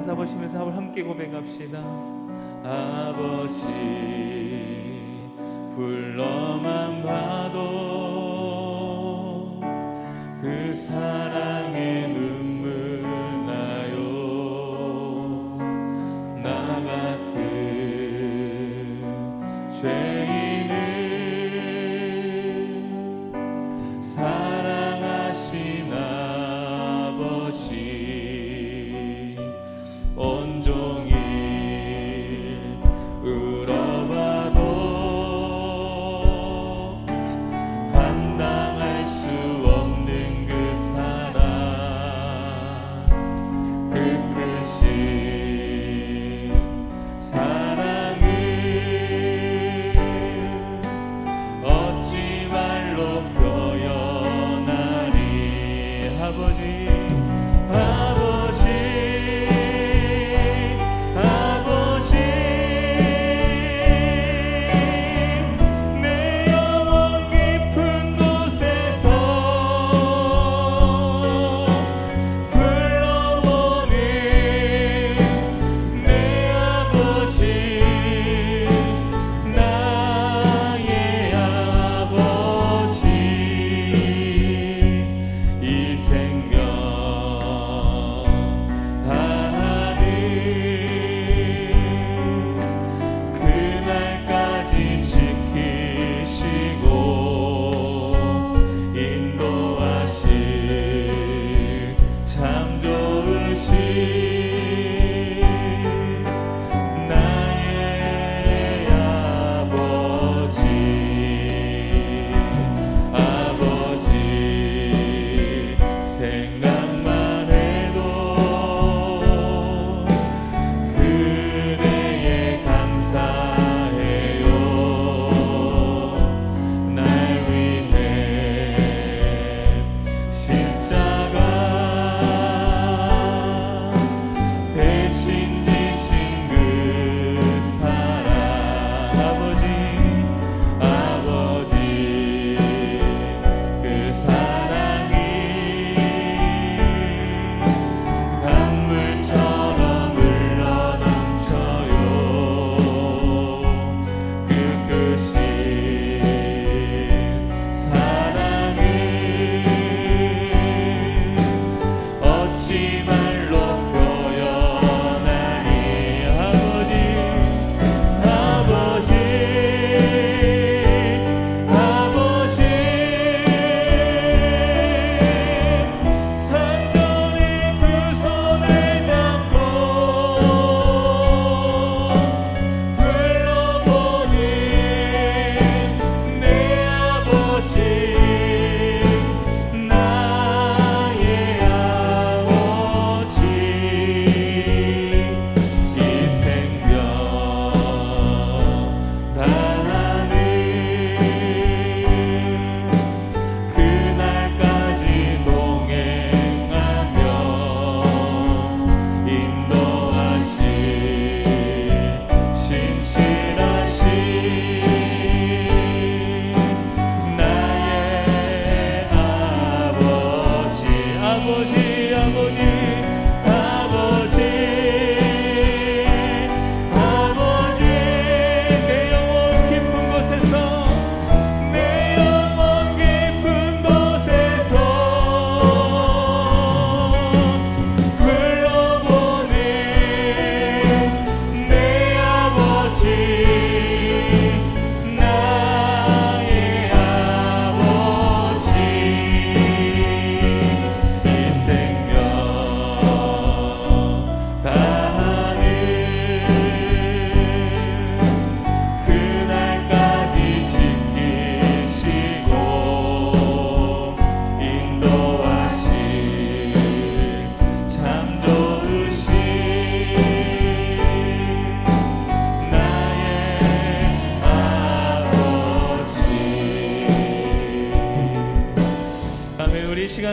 잡으시면서 함께 고백합시다. 아버지 불러만 봐도 그 사랑의 눈물 나요. 나 같은 죄인을 사랑하신 아버지 온종일 울어봐도 감당할 수 없는 그 사랑, 그 크신 사랑을 어찌 말로 표현하리. 아버지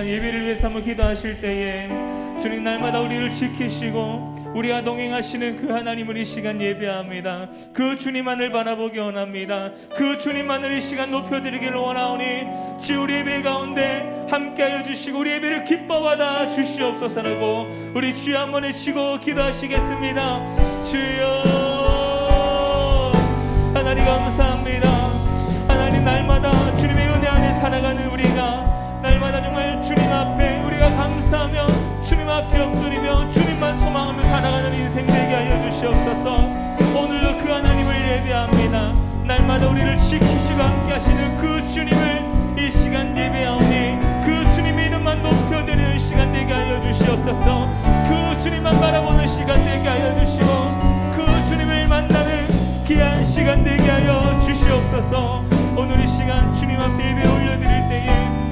예배를 위해서 한번 기도하실 때에 주님 날마다 우리를 지키시고 우리와 동행하시는 그 하나님을 이 시간 예배합니다. 그 주님만을 바라보기 원합니다. 그 주님만을 이 시간 높여드리기를 원하오니 주 우리 예배 가운데 함께하여 주시고 우리 예배를 기뻐받아 주시옵소서라고 우리 주여 한번 외치고 기도하시겠습니다. 주여 하나님 감사합니다. 하나님 날마다 주님의 은혜 안에 살아가는 우리가 날마다 정말 주님 앞에 우리가 감사하며 주님 앞에 엎드리며 주님만 소망하며 살아가는 인생 되게 하여 주시옵소서. 오늘도 그 하나님을 예배합니다. 날마다 우리를 지키시고 함께 하시는 그 주님을 이 시간 예배하오니 그 주님의 이름만 높여드리는 시간 되게 하여 주시옵소서. 그 주님만 바라보는 시간 되게 하여 주시고 그 주님을 만나는 귀한 시간 되게 하여 주시옵소서. 오늘 이 시간 주님 앞에 예배 올려드릴 때에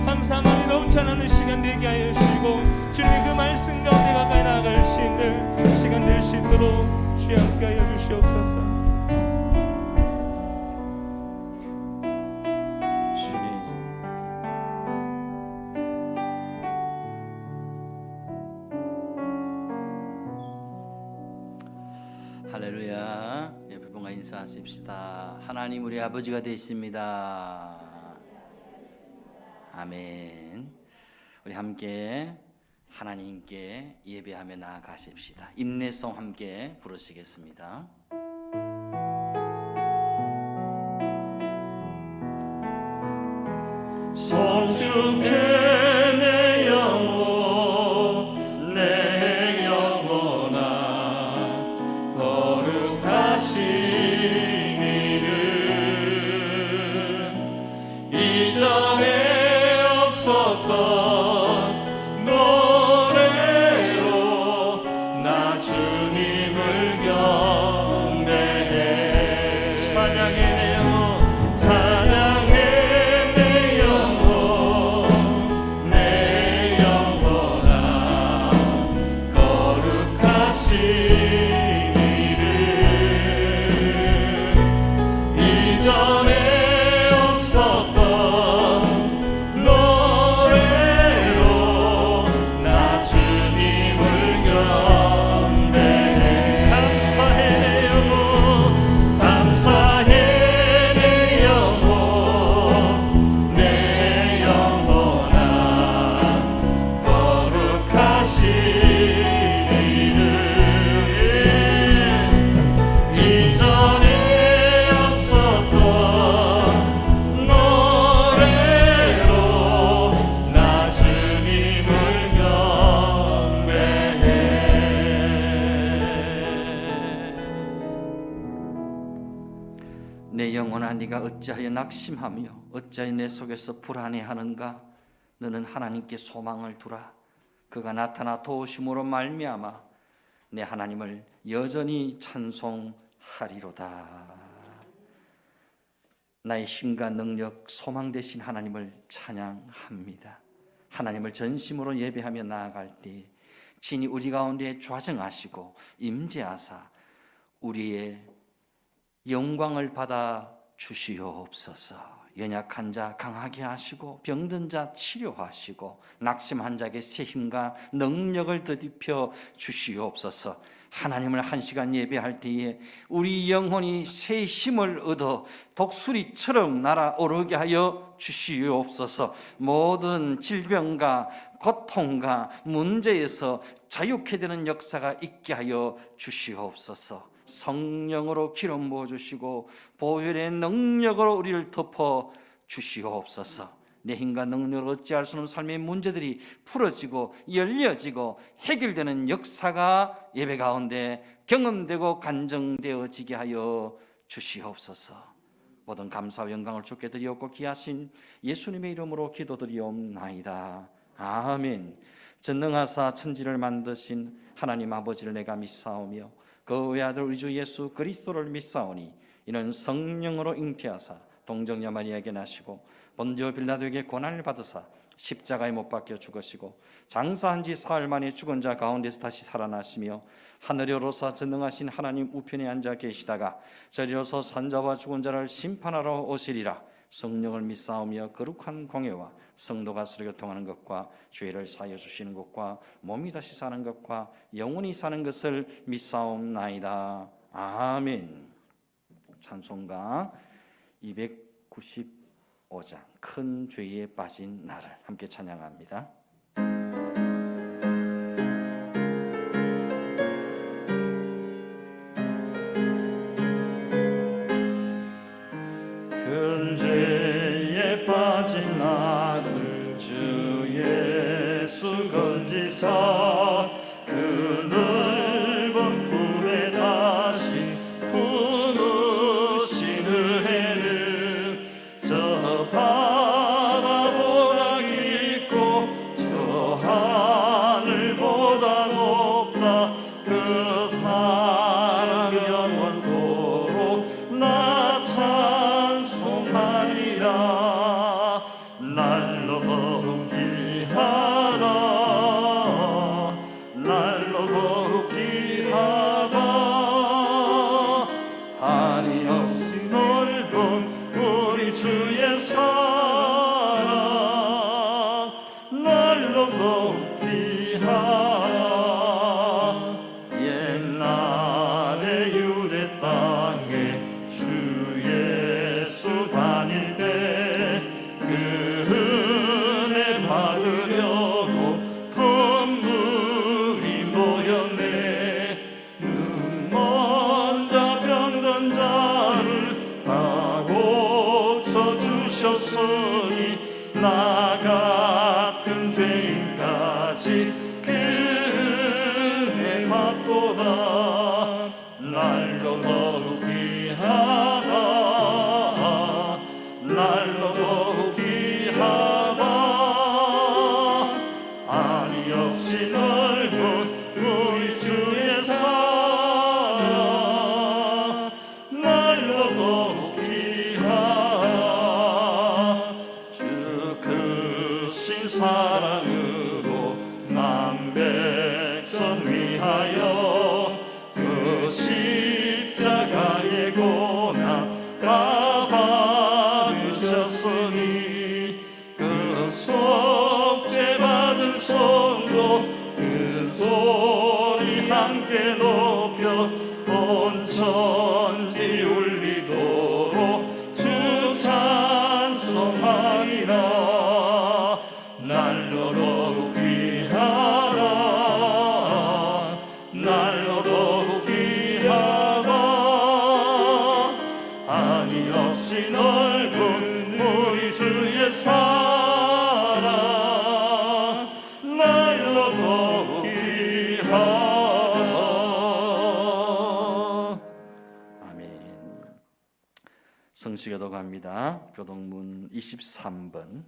감사한 마음이 넘쳐나는 시간 되게 하여 주시고 주님의 그 말씀 가운데 가까이 나아갈 수 있는 시간 될 수 있도록 주여 함께 하여 주시옵소서. 할렐루야. 예배봉과 인사하십시다. 하나님 우리 아버지가 되십니다. 아멘. 우리 함께 하나님께 예배하며 나아가십시다. 인내송 함께 부르시겠습니다. 성축해 내 영혼 내 영혼아 거룩하신 이름 이전에 없었던 노래로 나 주님을 경배해 찬양해 내 영혼 찬양해 내 영혼 내 영혼아 거룩하신 이름 이전에 없었던 노래로 나 주님을 경배해 감사해 내 영혼 감사해 내 영혼 내 영혼아 거룩하신 이름 이전에 없었던 노래로 나 주님을 경배해. 내 영혼아 네가 어찌하여 낙심하며 어찌하여 내 속에서 불안해하는가. 너는 하나님께 소망을 두라. 그가 나타나 도우심으로 말미암아 내 하나님을 여전히 찬송하리로다. 나의 힘과 능력 소망 되신 하나님을 찬양합니다. 하나님을 전심으로 예배하며 나아갈 때 친히 우리 가운데 좌정하시고 임재하사 우리의 영광을 받아 주시옵소서. 연약한 자 강하게 하시고 병든 자 치료하시고 낙심한 자에게 새 힘과 능력을 더입혀 주시옵소서. 하나님을 한 시간 예배할 때에 우리 영혼이 새 힘을 얻어 독수리처럼 날아오르게 하여 주시옵소서. 모든 질병과 고통과 문제에서 자유케 되는 역사가 있게 하여 주시옵소서. 성령으로 기름 부어주시고 보혈의 능력으로 우리를 덮어 주시옵소서. 내 힘과 능력으로 어찌할 수 없는 삶의 문제들이 풀어지고 열려지고 해결되는 역사가 예배 가운데 경험되고 간증되어지게 하여 주시옵소서. 모든 감사와 영광을 주께 드리옵고 귀하신 예수님의 이름으로 기도드리옵나이다. 아멘. 전능하사 천지를 만드신 하나님 아버지를 내가 믿사오며 그 외아들 우리 주 예수 그리스도를 믿사오니 이는 성령으로 잉태하사 동정녀 마리아에게 나시고 본디오 빌라도에게 고난을 받으사 십자가에 못 박혀 죽으시고 장사한 지 사흘 만에 죽은 자 가운데서 다시 살아나시며 하늘에 오르사 전능하신 하나님 우편에 앉아 계시다가 저리로서 산자와 죽은 자를 심판하러 오시리라. 성령을 믿사오며 거룩한 공예와 성도가 서로 교통하는 것과 죄를 사하여 주시는 것과 몸이 다시 사는 것과 영원히 사는 것을 믿사옵나이다. 아멘. 찬송가 295장 큰 죄에 빠진 나를 함께 찬양합니다. 큰 죄에 빠진 나를 주 예수 건지사 그 넓은 품에 다시 부으신 은혜는 저 바다보다 깊고 저 하늘보다 높다. 그 사랑 영원토록 나 찬송하리라. 날로 더욱 귀하다. 날로 더욱 귀하다. 한이 없이 넓은 우리 주의 사랑 날로 더욱 귀하다. 옛날에 유대 땅에 주 예수 다닐 때 그 은혜 받으려고 군물이 모였네. 먼저 병든 자를 다 고쳐주셨으니 나 같은 죄인까지 그 은혜 받도다. 날로 더욱 귀하다. 날로 더욱 귀하다. 한이 없이 넓은 우리 주의 사랑 날로 더욱 귀하다. 주 크신 사랑으로 남백성 위하여 그 십자가의 고난 다 받으셨으니 그 속죄 받은 손도 그 소리 함께 높여 온 천지 울리도록 주 찬송하리라. 날로 더욱 귀하다. 날로 더욱 귀하다. 한이 없이 넓은 우리 주의 사랑 날로 더욱 귀하다. 아멘. 성시교도 갑니다. 교동문 23번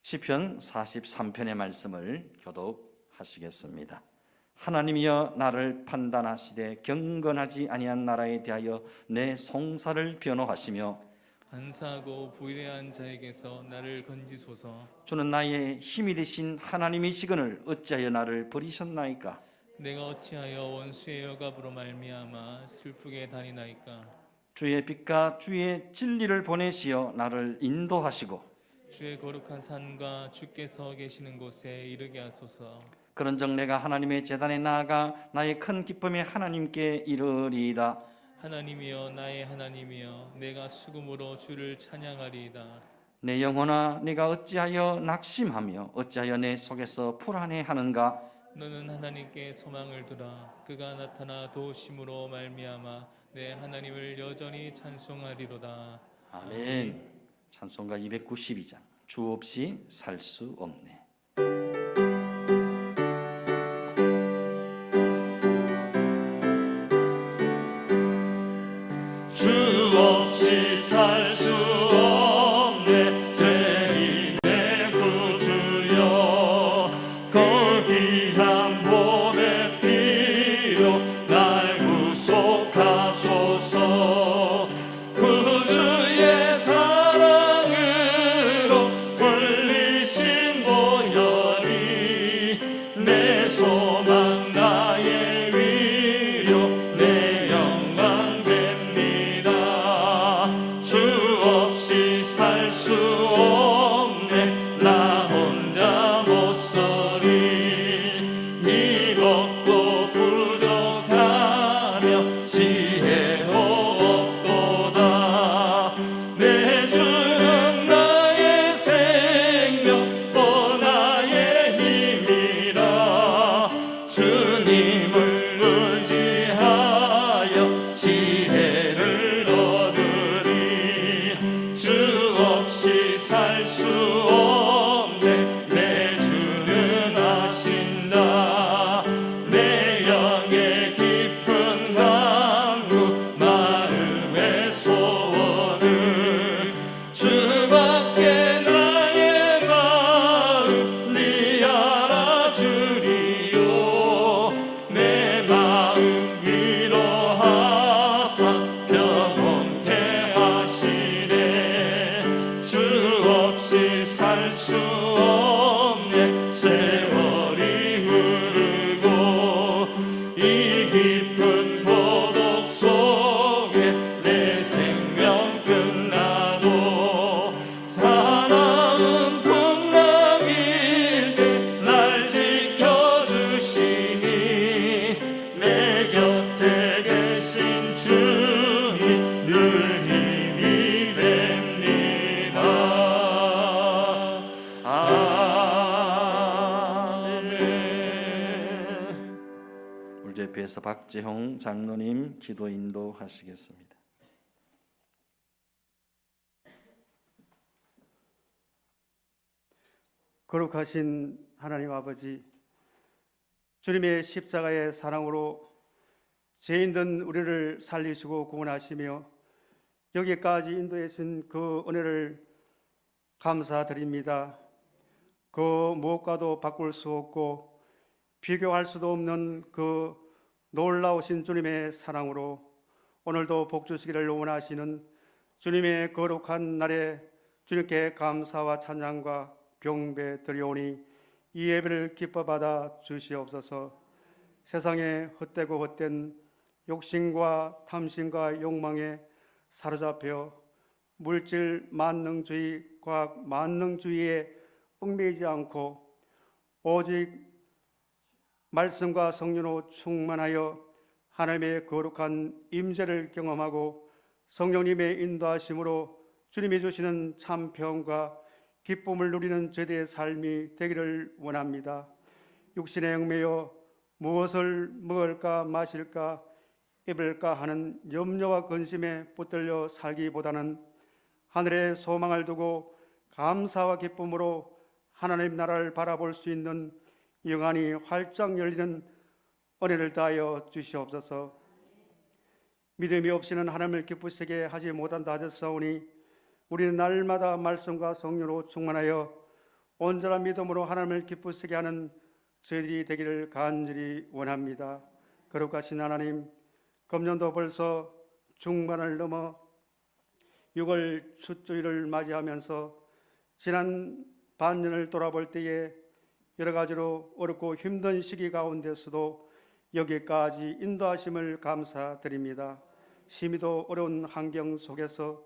시편 43편의 말씀을 교독하시겠습니다. 하나님이여 나를 판단하시되 경건하지 아니한 나라에 대하여 내 송사를 변호하시며 안사하고 불의한 자에게서 나를 건지소서. 주는 나의 힘이 되신 하나님이시거늘 어찌하여 나를 버리셨나이까. 내가 어찌하여 원수의 억압으로 말미암아 슬프게 다니나이까. 주의 빛과 주의 진리를 보내시어 나를 인도하시고 주의 거룩한 산과 주께서 계시는 곳에 이르게 하소서. 그런즉 내가 하나님의 제단에 나아가 나의 큰 기쁨에 하나님께 이르리이다. 하나님이여 나의 하나님이여 내가 수금으로 주를 찬양하리이다. 내 영혼아 내가 어찌하여 낙심하며 어찌하여 내 속에서 불안해하는가. 너는 하나님께 소망을 두라. 그가 나타나 도우심으로 말미암아 내 하나님을 여전히 찬송하리로다. 아멘. 찬송가 292장 주 없이 살 수 없네. 주 없이 살 수 없네. 죄인의 구주여 그 귀한 몸의 피로 날 구속하소서. 구주의 사랑으로 불리신 보혈 주님을 의지하여 지혜를 얻으리. 주 없이 살 수 없네 내 주는 아신다. 내 영의 깊은 강구 마음의 소원은 주밖에 나의 마음 니 알아주리요. 내 마음 위로하사 평온케 하시네. 주 없이 살 수 없네 세월이 흐르고 이 깊은 고독 속에 내 생명 끝나도 사나운 풍랑일 때 날 지켜주시니 내 곁에 계신 주님 늘 힘이 됩니다. 아멘. 물제표에서 박재홍 장로님 기도 인도하시겠습니다. 거룩하신 하나님 아버지, 주님의 십자가의 사랑으로 죄인된 우리를 살리시고 구원하시며 여기까지 인도해 주신 그 은혜를 감사드립니다. 그 무엇과도 바꿀 수 없고 비교할 수도 없는 그 놀라우신 주님의 사랑으로 오늘도 복 주시기를 원하시는 주님의 거룩한 날에 주님께 감사와 찬양과 경배 드리오니 이 예배를 기뻐 받아 주시옵소서. 세상에 헛되고 헛된 욕심과 탐심과 욕망에 사로잡혀 물질 만능주의, 과학 만능주의에 얽매이지 않고 오직 말씀과 성령으로 충만하여 하나님의 거룩한 임재를 경험하고 성령님의 인도하심으로 주님이 주시는 참 평안과 기쁨을 누리는 저희의 삶이 되기를 원합니다. 육신에 얽매여 무엇을 먹을까 마실까 입을까 하는 염려와 근심에 붙들려 살기보다는 하늘에 소망을 두고 감사와 기쁨으로 하나님 나라를 바라볼 수 있는 영안이 활짝 열리는 은혜를 다하여 주시옵소서. 믿음이 없이는 하나님을 기쁘시게 하지 못한다 하셨사오니 우리는 날마다 말씀과 성령으로 충만하여 온전한 믿음으로 하나님을 기쁘시게 하는 저희들이 되기를 간절히 원합니다. 거룩하신 하나님, 금년도 벌써 중반을 넘어 6월 숫주일을 맞이하면서 지난 반년을 돌아볼 때에 여러 가지로 어렵고 힘든 시기 가운데서도 여기까지 인도하심을 감사드립니다. 심히도 어려운 환경 속에서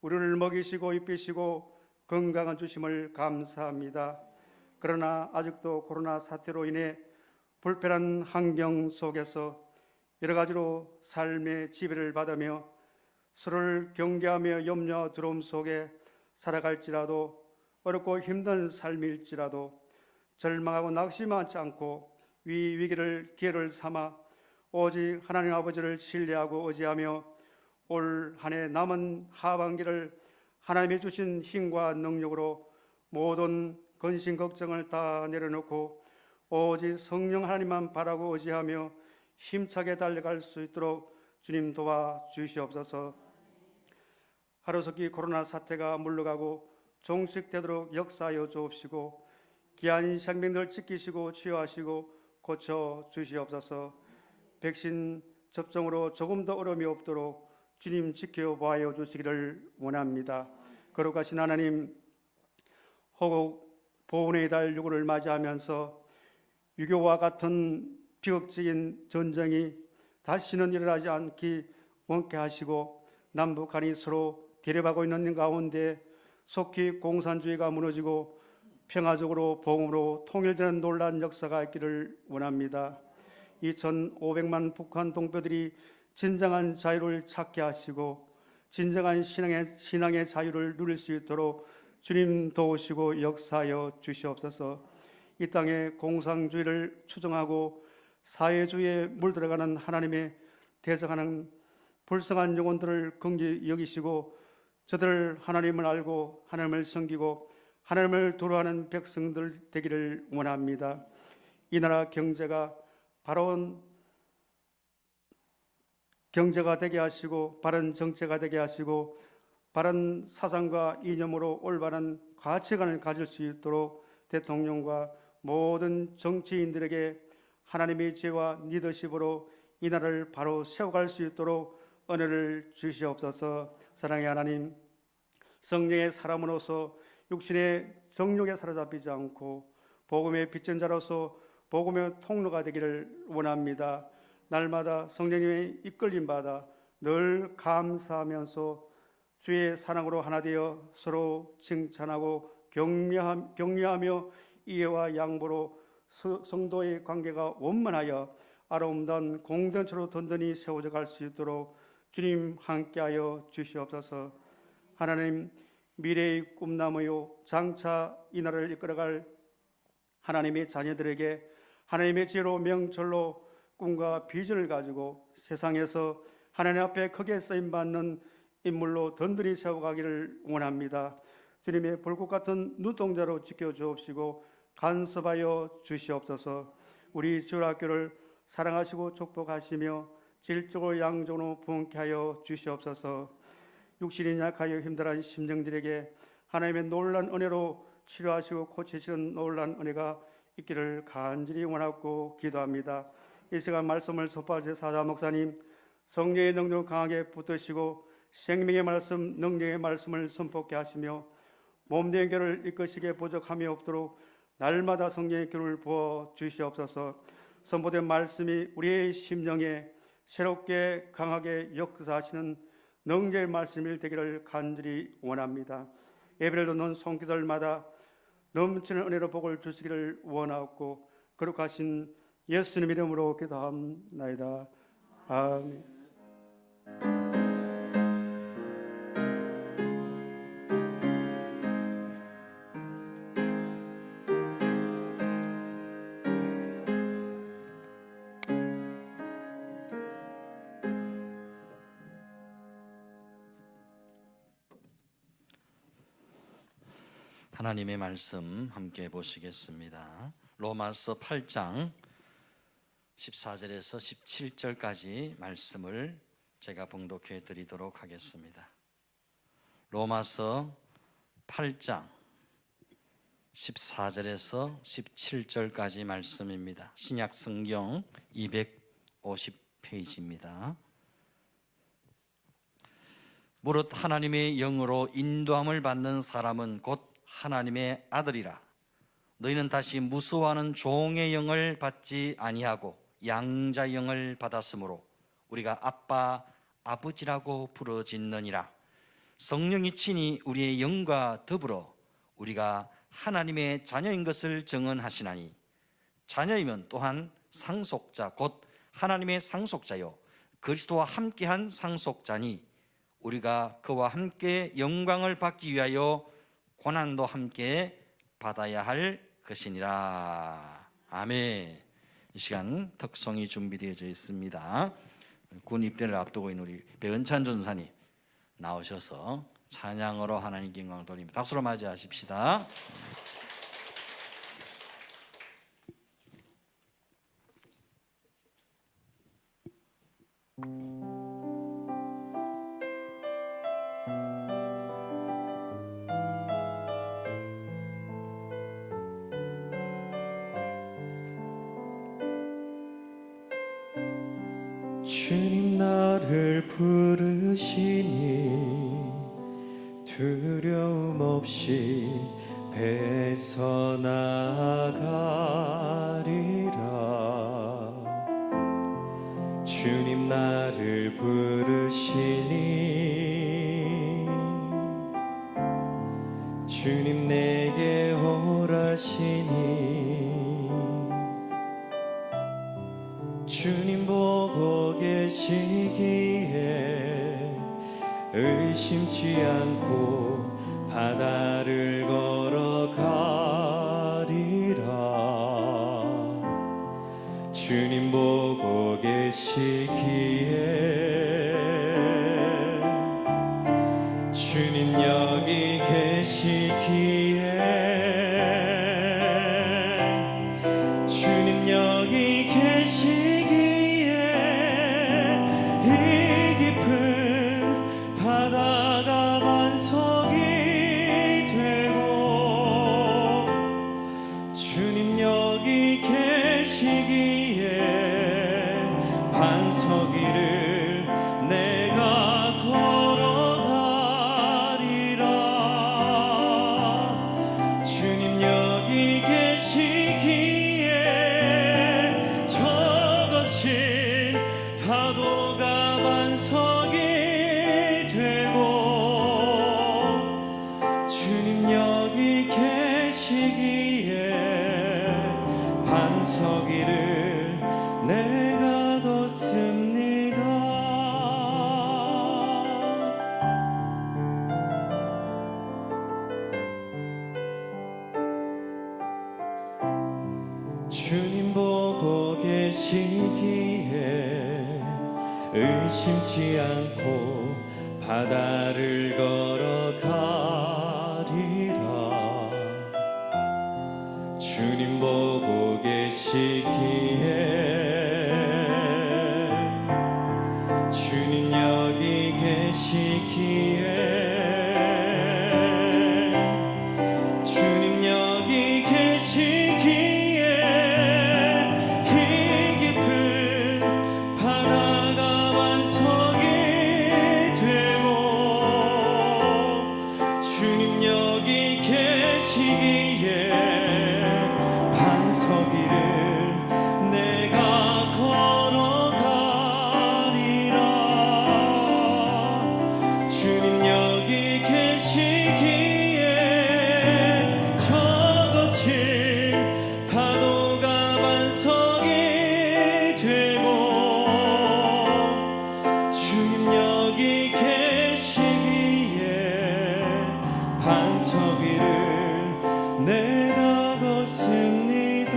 우리를 먹이시고 입히시고 건강을 주심을 감사합니다. 그러나 아직도 코로나 사태로 인해 불편한 환경 속에서 여러 가지로 삶의 지배를 받으며 서로를 경계하며 염려 두려움 속에 살아갈지라도 어렵고 힘든 삶일지라도 절망하고 낙심하지 않고 위기를 기회를 삼아 오직 하나님 아버지를 신뢰하고 의지하며 올 한 해 남은 하반기를 하나님이 주신 힘과 능력으로 모든 근심 걱정을 다 내려놓고 오직 성령 하나님만 바라고 의지하며 힘차게 달려갈 수 있도록 주님 도와주시옵소서. 하루속히 코로나 사태가 물러가고 종식되도록 역사하여 주옵시고 귀한 생명들 지키시고 치유하시고 고쳐 주시옵소서. 백신 접종으로 조금 더 어려움이 없도록 주님 지켜보아 주시기를 원합니다. 거룩하신 하나님, 호국 보훈의 달 6월을 맞이하면서 유교와 같은 비극적인 전쟁이 다시는 일어나지 않기 원케 하시고 남북한이 서로 대립하고 있는 가운데 속히 공산주의가 무너지고 평화적으로 봉으로 통일되는 놀라운 역사가 있기를 원합니다. 2,500만 북한 동포들이 진정한 자유를 찾게 하시고 진정한 신앙의 자유를 누릴 수 있도록 주님 도우시고 역사하여 주시옵소서. 이 땅에 공산주의를 추종하고 사회주의에 물들어가는 하나님의 대적하는 불쌍한 영혼들을 긍휼히 여기시고 저들 하나님을 알고 하나님을 섬기고 하나님을 두려워하는 백성들 되기를 원합니다. 이 나라 경제가 바로운 경제가 되게 하시고 바른 정체가 되게 하시고 바른 사상과 이념으로 올바른 가치관을 가질 수 있도록 대통령과 모든 정치인들에게 하나님의 지혜와 리더십으로 이 나라를 바로 세워갈 수 있도록 은혜를 주시옵소서. 사랑의 하나님, 성령의 사람으로서 육신의 정욕에 사로잡히지 않고 복음의 빚진 자로서 복음의 통로가 되기를 원합니다. 날마다 성령님의 이끌림 받아 늘 감사하면서 주의 사랑으로 하나 되어 서로 칭찬하고 격려하며 이해와 양보로 성도의 관계가 원만하여 아름다운 공동체로 든든히 세워져 갈 수 있도록 주님 함께하여 주시옵소서. 하나님, 미래의 꿈나무요 장차 이 나라를 이끌어갈 하나님의 자녀들에게 하나님의 지혜로 명철로 꿈과 비전을 가지고 세상에서 하나님 앞에 크게 쓰임받는 인물로 든든히 세워가기를 원합니다. 주님의 불꽃 같은 눈동자로 지켜주옵시고 간섭하여 주시옵소서. 우리 주일학교를 사랑하시고 축복하시며 질적으로 양적으로 부흥케 하여 주시옵소서. 육신이 약하여 힘들어하는 심령들에게 하나님의 놀라운 은혜로 치료하시고 고치시는 놀라운 은혜가 있기를 간절히 원하고 기도합니다. 이 시간 말씀을 선포하실 사자 목사님, 성령의 능력을 강하게 붙드시고 생명의 말씀, 능력의 말씀을 선포케 하시며 몸된 교를 이끄시기에 부족함이 없도록 날마다 성령의 기운을 부어 주시옵소서. 선포된 말씀이 우리의 심령에 새롭게 강하게 역사하시는 능력의 말씀이 되기를 간절히 원합니다. 예배를 듣는 손기들마다 넘치는 은혜로 복을 주시기를 원하고 거룩하신 예수님 이름으로 기도합나이다. 아멘. 하나님의 말씀 함께 보시겠습니다. 로마서 8장 14절에서 17절까지 말씀을 제가 봉독해 드리도록 하겠습니다. 로마서 8장 14절에서 17절까지 말씀입니다. 신약 성경 250페이지입니다. 무릇 하나님의 영으로 인도함을 받는 사람은 곧 하나님의 아들이라. 너희는 다시 무수하는 종의 영을 받지 아니하고 양자 영을 받았으므로 우리가 아빠 아버지라고 부르짖느니라. 성령이 친히 우리의 영과 더불어 우리가 하나님의 자녀인 것을 증언하시나니 자녀이면 또한 상속자 곧 하나님의 상속자요 그리스도와 함께한 상속자니 우리가 그와 함께 영광을 받기 위하여 고난도 함께 받아야 할 것이니라. 아멘. 이 시간 특송이 준비되어져 있습니다. 군 입대를 앞두고 있는 우리 배은찬 전사님 나오셔서 찬양으로 하나님께 영광을 돌립니다. 박수로 맞이하십시다. 주님 나를 부르시니 두려움 없이 배서 나가리라. 주님 나를 부르시니 주님 내게 오라시니 주님 보고 계시기에 의심치 않고 바다를 걸어가리라. 주님 보고 계시기에 주님 여기 계시기에 주님 여기 계시기에 이 깊은 바다가 반석이 되고 주님 여기 계시기에 반석 위를 내가 걸어가리라. 주님 여기 계시기에 저 거친 파도가 반석이 되고 주님 여기 계시기에 반석 위를 내가 걷습니다. 주님 보고 계시기에 의심치 않고 바다를 걸어가리라. 주님 보고 계시기에 주님 여기 계시기에 주님 여기 계시기에 이 깊은 바다가 반석이 되고 주님 여기 계시기에 반석 위를 내가 걸어가리라. 주님 여기 계시기에 저 거친 파도가 반석이 되고 주님 여기 계시기에 반석 위를 내가 걷습니다.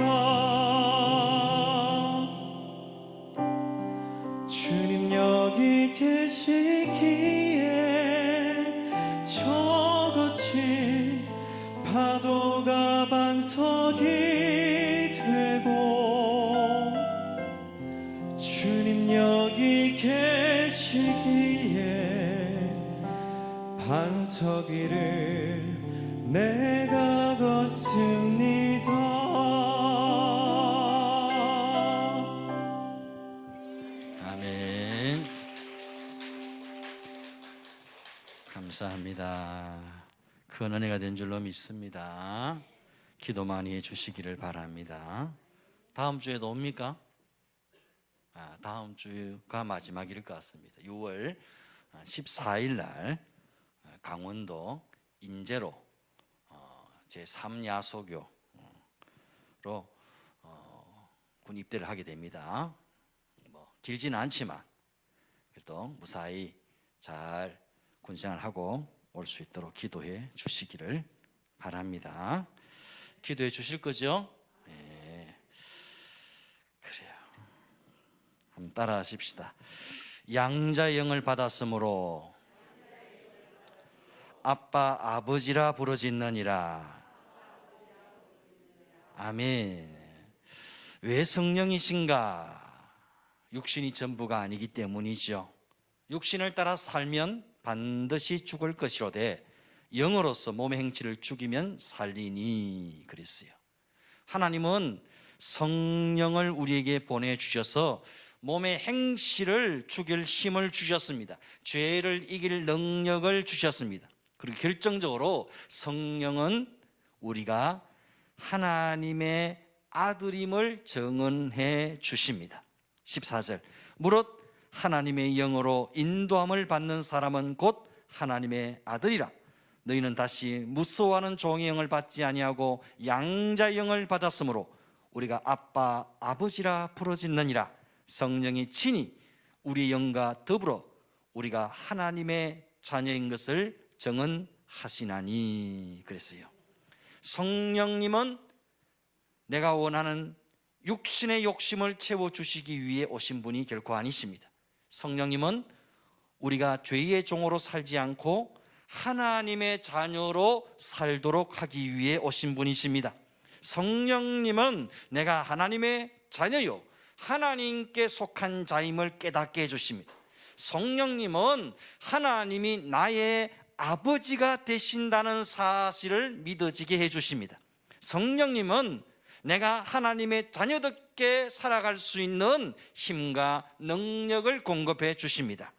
주님 여기 계시기에 저 거친 파도가 반석이 되고 주님 여기 계시기에 반석 위를 내가 걷습니다. 아멘. 감사합니다. 큰 은혜가 된 줄로 믿습니다. 기도 많이 해주시기를 바랍니다. 다음 주에도 옵니까? 다음 주가 마지막일 것 같습니다. 6월 14일 날 강원도 인제로 제3야소교로 군 입대를 하게 됩니다. 길지는 않지만 그래도 무사히 잘 군생활하고 올 수 있도록 기도해 주시기를 바랍니다. 기도해 주실 거죠? 네. 그래요. 한번 따라 하십시다. 양자의 영을 받았으므로 아빠 아버지라 부르짖느니라. 아멘. 왜 성령이신가? 육신이 전부가 아니기 때문이죠. 육신을 따라 살면 반드시 죽을 것이로되 영으로서 몸의 행치를 죽이면 살리니 그랬어요. 하나님은 성령을 우리에게 보내주셔서 몸의 행실을 죽일 힘을 주셨습니다. 죄를 이길 능력을 주셨습니다. 그리고 결정적으로 성령은 우리가 하나님의 아들임을 증언해 주십니다. 14절 무릇 하나님의 영으로 인도함을 받는 사람은 곧 하나님의 아들이라. 너희는 다시 무서워하는 종의 영을 받지 아니하고 양자의 영을 받았으므로 우리가 아빠 아버지라 부르짖느니라. 성령이 친히 우리의 영과 더불어 우리가 하나님의 자녀인 것을 증언하시나니 그랬어요. 성령님은 내가 원하는 육신의 욕심을 채워주시기 위해 오신 분이 결코 아니십니다. 성령님은 우리가 죄의 종으로 살지 않고 하나님의 자녀로 살도록 하기 위해 오신 분이십니다. 성령님은 내가 하나님의 자녀요, 하나님께 속한 자임을 깨닫게 해주십니다. 성령님은 하나님이 나의 아버지가 되신다는 사실을 믿어지게 해주십니다. 성령님은 내가 하나님의 자녀답게 살아갈 수 있는 힘과 능력을 공급해 주십니다.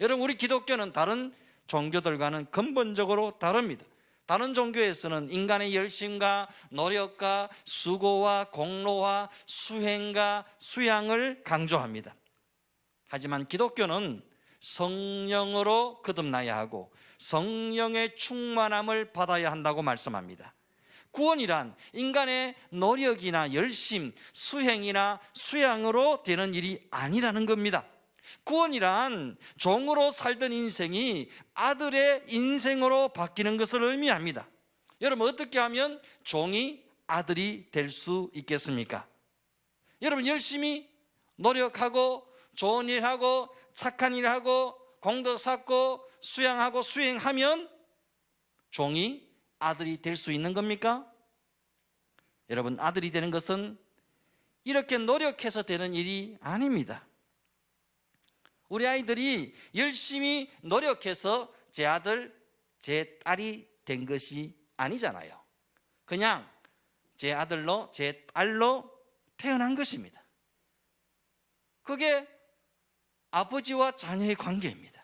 여러분, 우리 기독교는 다른 종교들과는 근본적으로 다릅니다. 다른 종교에서는 인간의 열심과 노력과 수고와 공로와 수행과 수양을 강조합니다. 하지만 기독교는 성령으로 거듭나야 하고 성령의 충만함을 받아야 한다고 말씀합니다. 구원이란 인간의 노력이나 열심, 수행이나 수양으로 되는 일이 아니라는 겁니다. 구원이란 종으로 살던 인생이 아들의 인생으로 바뀌는 것을 의미합니다. 여러분, 어떻게 하면 종이 아들이 될 수 있겠습니까? 여러분, 열심히 노력하고 좋은 일하고 착한 일하고 공덕 쌓고 수양하고 수행하면 종이 아들이 될 수 있는 겁니까? 여러분, 아들이 되는 것은 이렇게 노력해서 되는 일이 아닙니다. 우리 아이들이 열심히 노력해서 제 아들, 제 딸이 된 것이 아니잖아요. 그냥 제 아들로, 제 딸로 태어난 것입니다. 그게 아버지와 자녀의 관계입니다.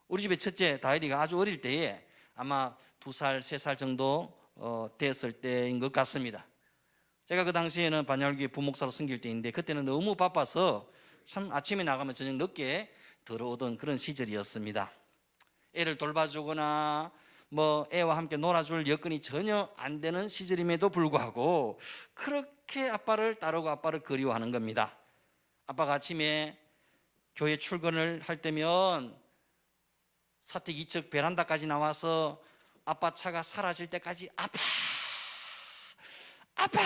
우리 집의 첫째 다일이가 아주 어릴 때에 아마 2살, 3살 정도 됐을 때인 것 같습니다. 제가 그 당시에는 반야울교회 부목사로 섬길 때인데 그때는 너무 바빠서 참 아침에 나가면 저녁 늦게 들어오던 그런 시절이었습니다. 애를 돌봐주거나 애와 함께 놀아줄 여건이 전혀 안 되는 시절임에도 불구하고 그렇게 아빠를 따르고 아빠를 그리워하는 겁니다. 아빠가 아침에 교회 출근을 할 때면 사택 2층 베란다까지 나와서 아빠 차가 사라질 때까지 아빠 아빠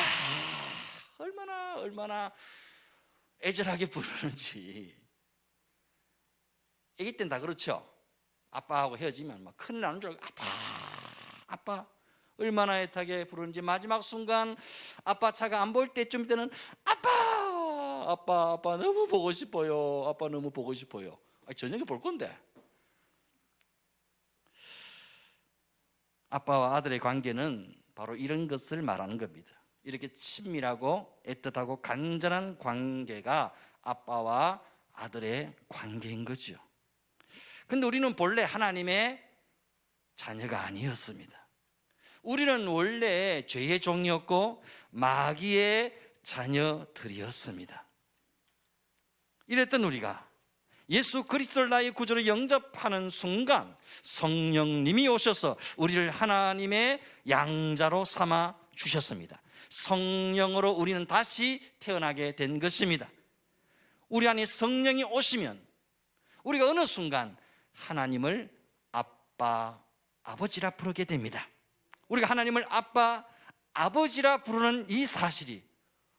얼마나 애절하게 부르는지. 애기 땐 다 그렇죠. 아빠하고 헤어지면 막 큰일 나는 줄 알고 아빠 얼마나 애타게 부르는지. 마지막 순간 아빠 차가 안 보일 때쯤 때는 아빠 너무 보고 싶어요. 아빠 너무 보고 싶어요. 저녁에 볼 건데. 아빠와 아들의 관계는 바로 이런 것을 말하는 겁니다. 이렇게 친밀하고 애틋하고 간절한 관계가 아빠와 아들의 관계인 거죠. 근데 우리는 본래 하나님의 자녀가 아니었습니다. 우리는 원래 죄의 종이었고 마귀의 자녀들이었습니다. 이랬던 우리가 예수 그리스도를 나의 구주로 영접하는 순간 성령님이 오셔서 우리를 하나님의 양자로 삼아 주셨습니다. 성령으로 우리는 다시 태어나게 된 것입니다. 우리 안에 성령이 오시면 우리가 어느 순간 하나님을 아빠, 아버지라 부르게 됩니다. 우리가 하나님을 아빠, 아버지라 부르는 이 사실이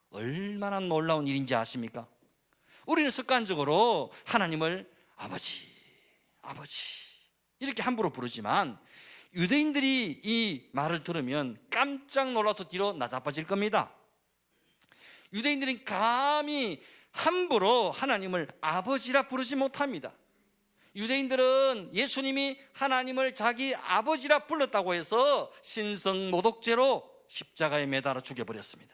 얼마나 놀라운 일인지 아십니까? 우리는 습관적으로 하나님을 아버지 이렇게 함부로 부르지만 유대인들이 이 말을 들으면 깜짝 놀라서 뒤로 나자빠질 겁니다. 유대인들은 감히 함부로 하나님을 아버지라 부르지 못합니다. 유대인들은 예수님이 하나님을 자기 아버지라 불렀다고 해서 신성모독죄로 십자가에 매달아 죽여버렸습니다.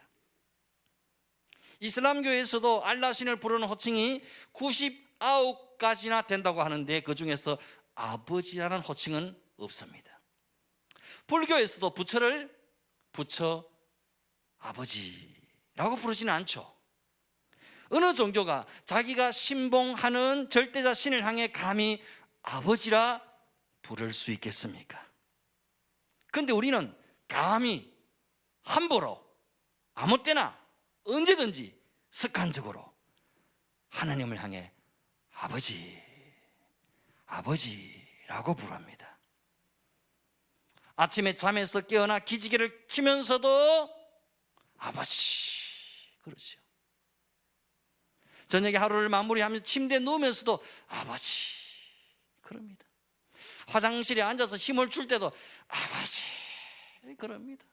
이슬람교에서도 알라신을 부르는 호칭이 99가지나 된다고 하는데 그 중에서 아버지라는 호칭은 없습니다. 불교에서도 부처를 부처 아버지라고 부르지는 않죠. 어느 종교가 자기가 신봉하는 절대자 신을 향해 감히 아버지라 부를 수 있겠습니까? 그런데 우리는 감히 함부로 아무 때나 언제든지 습관적으로 하나님을 향해 아버지라고 부릅니다. 아침에 잠에서 깨어나 기지개를 켜면서도 아버지 그러죠. 저녁에 하루를 마무리하면서 침대에 누우면서도 아버지 그럽니다. 화장실에 앉아서 힘을 줄 때도 아버지 그럽니다.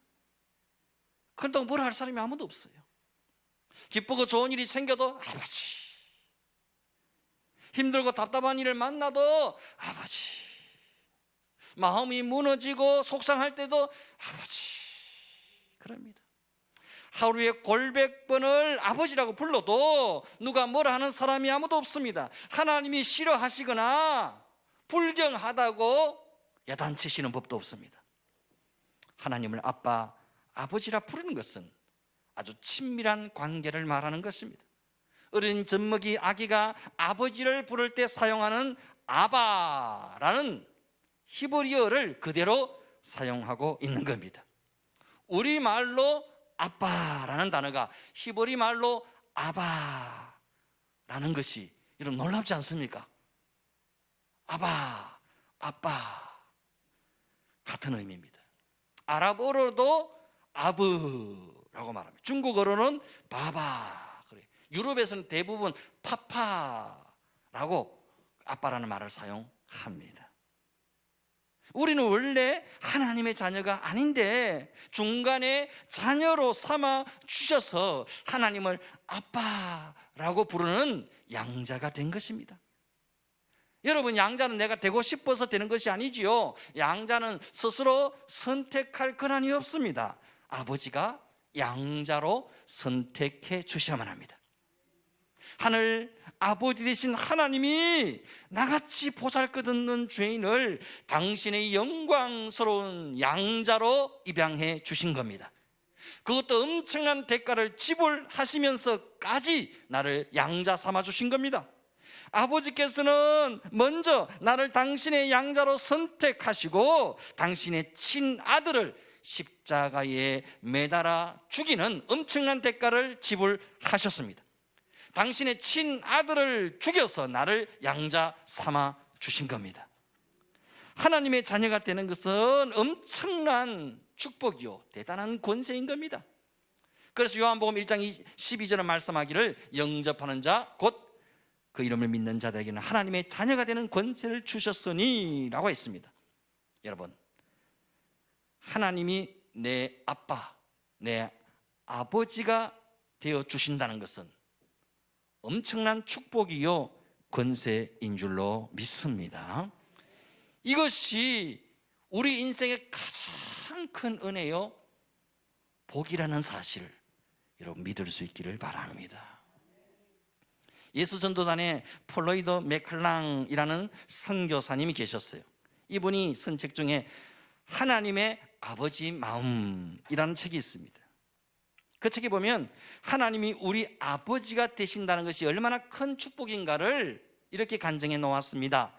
그런다고 뭘 할 사람이 아무도 없어요. 기쁘고 좋은 일이 생겨도 아버지, 힘들고 답답한 일을 만나도 아버지, 마음이 무너지고 속상할 때도 아버지 그럽니다. 하루에 골백 번을 아버지라고 불러도 누가 뭐라 하는 사람이 아무도 없습니다. 하나님이 싫어하시거나 불경하다고 야단치시는 법도 없습니다. 하나님을 아빠, 아버지라 부르는 것은 아주 친밀한 관계를 말하는 것입니다. 어린 젖먹이 아기가 아버지를 부를 때 사용하는 아바라는 히브리어를 그대로 사용하고 있는 겁니다. 우리말로 아빠라는 단어가 히브리 말로 아바라는 것이 여러분 놀랍지 않습니까? 아바, 아빠 같은 의미입니다. 아랍어로도 아브라고 말합니다. 중국어로는 바바 그래요. 유럽에서는 대부분 파파라고 아빠라는 말을 사용합니다. 우리는 원래 하나님의 자녀가 아닌데 중간에 자녀로 삼아 주셔서 하나님을 아빠라고 부르는 양자가 된 것입니다. 여러분, 양자는 내가 되고 싶어서 되는 것이 아니지요. 양자는 스스로 선택할 권한이 없습니다. 아버지가 양자로 선택해 주셔야만 합니다. 하늘 아버지 되신 하나님이 나같이 보잘것없는 죄인을 당신의 영광스러운 양자로 입양해 주신 겁니다. 그것도 엄청난 대가를 지불하시면서까지 나를 양자 삼아 주신 겁니다. 아버지께서는 먼저 나를 당신의 양자로 선택하시고 당신의 친아들을 십자가에 매달아 죽이는 엄청난 대가를 지불하셨습니다. 당신의 친아들을 죽여서 나를 양자 삼아 주신 겁니다. 하나님의 자녀가 되는 것은 엄청난 축복이요 대단한 권세인 겁니다. 그래서 요한복음 1장 12절에 말씀하기를 영접하는 자 곧 그 이름을 믿는 자들에게는 하나님의 자녀가 되는 권세를 주셨으니 라고 했습니다. 여러분, 하나님이 내 아빠, 내 아버지가 되어 주신다는 것은 엄청난 축복이요 권세인 줄로 믿습니다. 이것이 우리 인생의 가장 큰 은혜요 복이라는 사실을 여러분 믿을 수 있기를 바랍니다. 예수전도단에 폴로이드 맥클랑이라는 선교사님이 계셨어요. 이분이 쓴 책 중에 하나님의 아버지 마음이라는 책이 있습니다. 그 책에 보면 하나님이 우리 아버지가 되신다는 것이 얼마나 큰 축복인가를 이렇게 간증해 놓았습니다.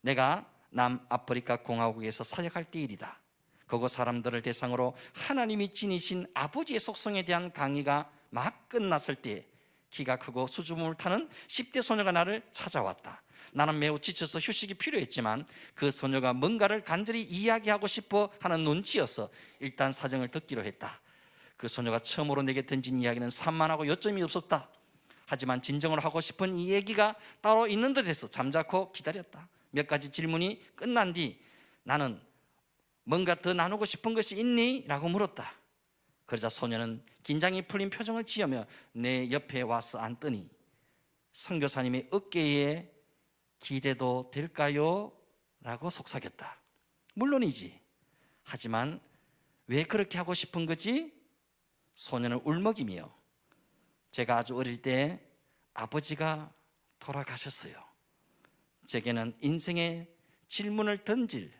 내가 남아프리카 공화국에서 사역할 때일이다. 그곳 사람들을 대상으로 하나님이 지니신 아버지의 속성에 대한 강의가 막 끝났을 때 키가 크고 수줍음을 타는 10대 소녀가 나를 찾아왔다. 나는 매우 지쳐서 휴식이 필요했지만 그 소녀가 뭔가를 간절히 이야기하고 싶어 하는 눈치여서 일단 사정을 듣기로 했다. 그 소녀가 처음으로 내게 던진 이야기는 산만하고 요점이 없었다. 하지만 진정으로 하고 싶은 이 얘기가 따로 있는 듯해서 잠자코 기다렸다. 몇 가지 질문이 끝난 뒤 나는 뭔가 더 나누고 싶은 것이 있니? 라고 물었다. 그러자 소녀는 긴장이 풀린 표정을 지으며 내 옆에 와서 앉더니 선교사님의 어깨에 기대도 될까요? 라고 속삭였다. 물론이지. 하지만 왜 그렇게 하고 싶은 거지? 소녀는 울먹이며 제가 아주 어릴 때 아버지가 돌아가셨어요. 제게는 인생의 질문을 던질,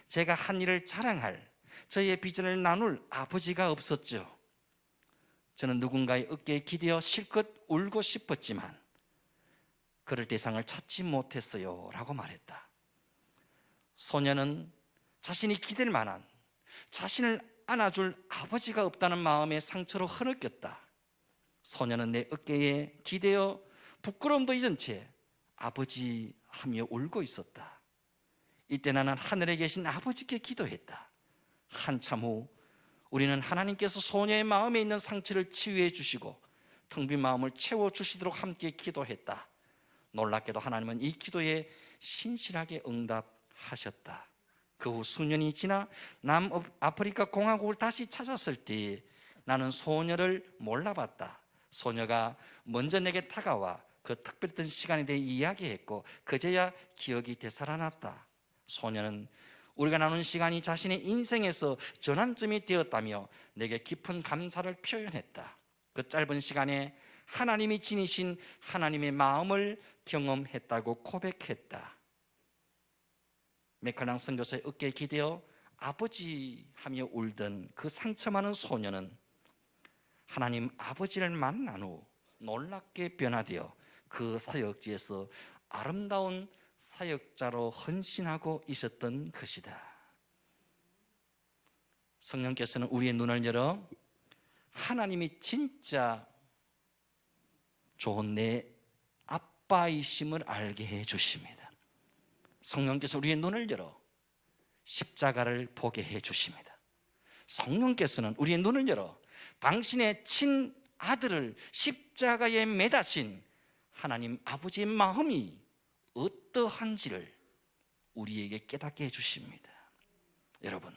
제가 한 일을 자랑할, 저의 비전을 나눌 아버지가 없었죠. 저는 누군가의 어깨에 기대어 실컷 울고 싶었지만 그럴 대상을 찾지 못했어요 라고 말했다. 소녀는 자신이 기댈 만한, 자신을 안아줄 아버지가 없다는 마음에 상처로 흐느꼈다. 소녀는 내 어깨에 기대어 부끄러움도 잊은 채 아버지 하며 울고 있었다. 이때 나는 하늘에 계신 아버지께 기도했다. 한참 후 우리는 하나님께서 소녀의 마음에 있는 상처를 치유해 주시고 텅 빈 마음을 채워주시도록 함께 기도했다. 놀랍게도 하나님은 이 기도에 신실하게 응답하셨다. 그 후 수년이 지나 남아프리카 공화국을 다시 찾았을 때 나는 소녀를 몰라봤다. 소녀가 먼저 내게 다가와 그 특별했던 시간에 대해 이야기했고 그제야 기억이 되살아났다. 소녀는 우리가 나눈 시간이 자신의 인생에서 전환점이 되었다며 내게 깊은 감사를 표현했다. 그 짧은 시간에 하나님이 지니신 하나님의 마음을 경험했다고 고백했다. 맥칼랑 선교사의 어깨에 기대어 아버지 하며 울던 그 상처 많은 소녀는 하나님 아버지를 만난 후 놀랍게 변화되어 그 사역지에서 아름다운 사역자로 헌신하고 있었던 것이다. 성령께서는 우리의 눈을 열어 하나님이 진짜 좋은 내 아빠이심을 알게 해 주십니다. 성령께서 우리의 눈을 열어 십자가를 보게 해 주십니다. 성령께서는 우리의 눈을 열어 당신의 친아들을 십자가에 매다신 하나님 아버지의 마음이 어떠한지를 우리에게 깨닫게 해 주십니다. 여러분,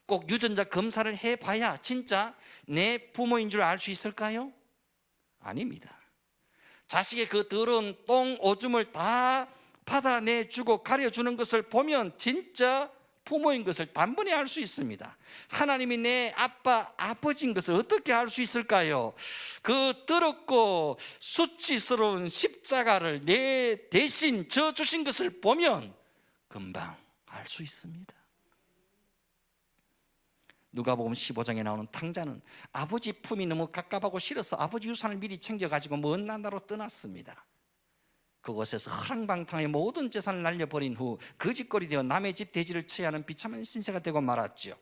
꼭 유전자 검사를 해봐야 진짜 내 부모인 줄 알 수 있을까요? 아닙니다. 자식의 그 더러운 똥 오줌을 다 받아내주고 가려주는 것을 보면 진짜 부모인 것을 단번에 알 수 있습니다. 하나님이 내 아빠, 아버지인 것을 어떻게 알 수 있을까요? 그 더럽고 수치스러운 십자가를 내 대신 져주신 것을 보면 금방 알 수 있습니다. 누가복음 15장에 나오는 탕자는 아버지 품이 너무 갑갑하고 싫어서 아버지 유산을 미리 챙겨가지고 먼 나라로 떠났습니다. 그곳에서 허랑방탕의 모든 재산을 날려버린 후 거짓골이 되어 남의 집 돼지를 쳐야 하는 비참한 신세가 되고 말았죠.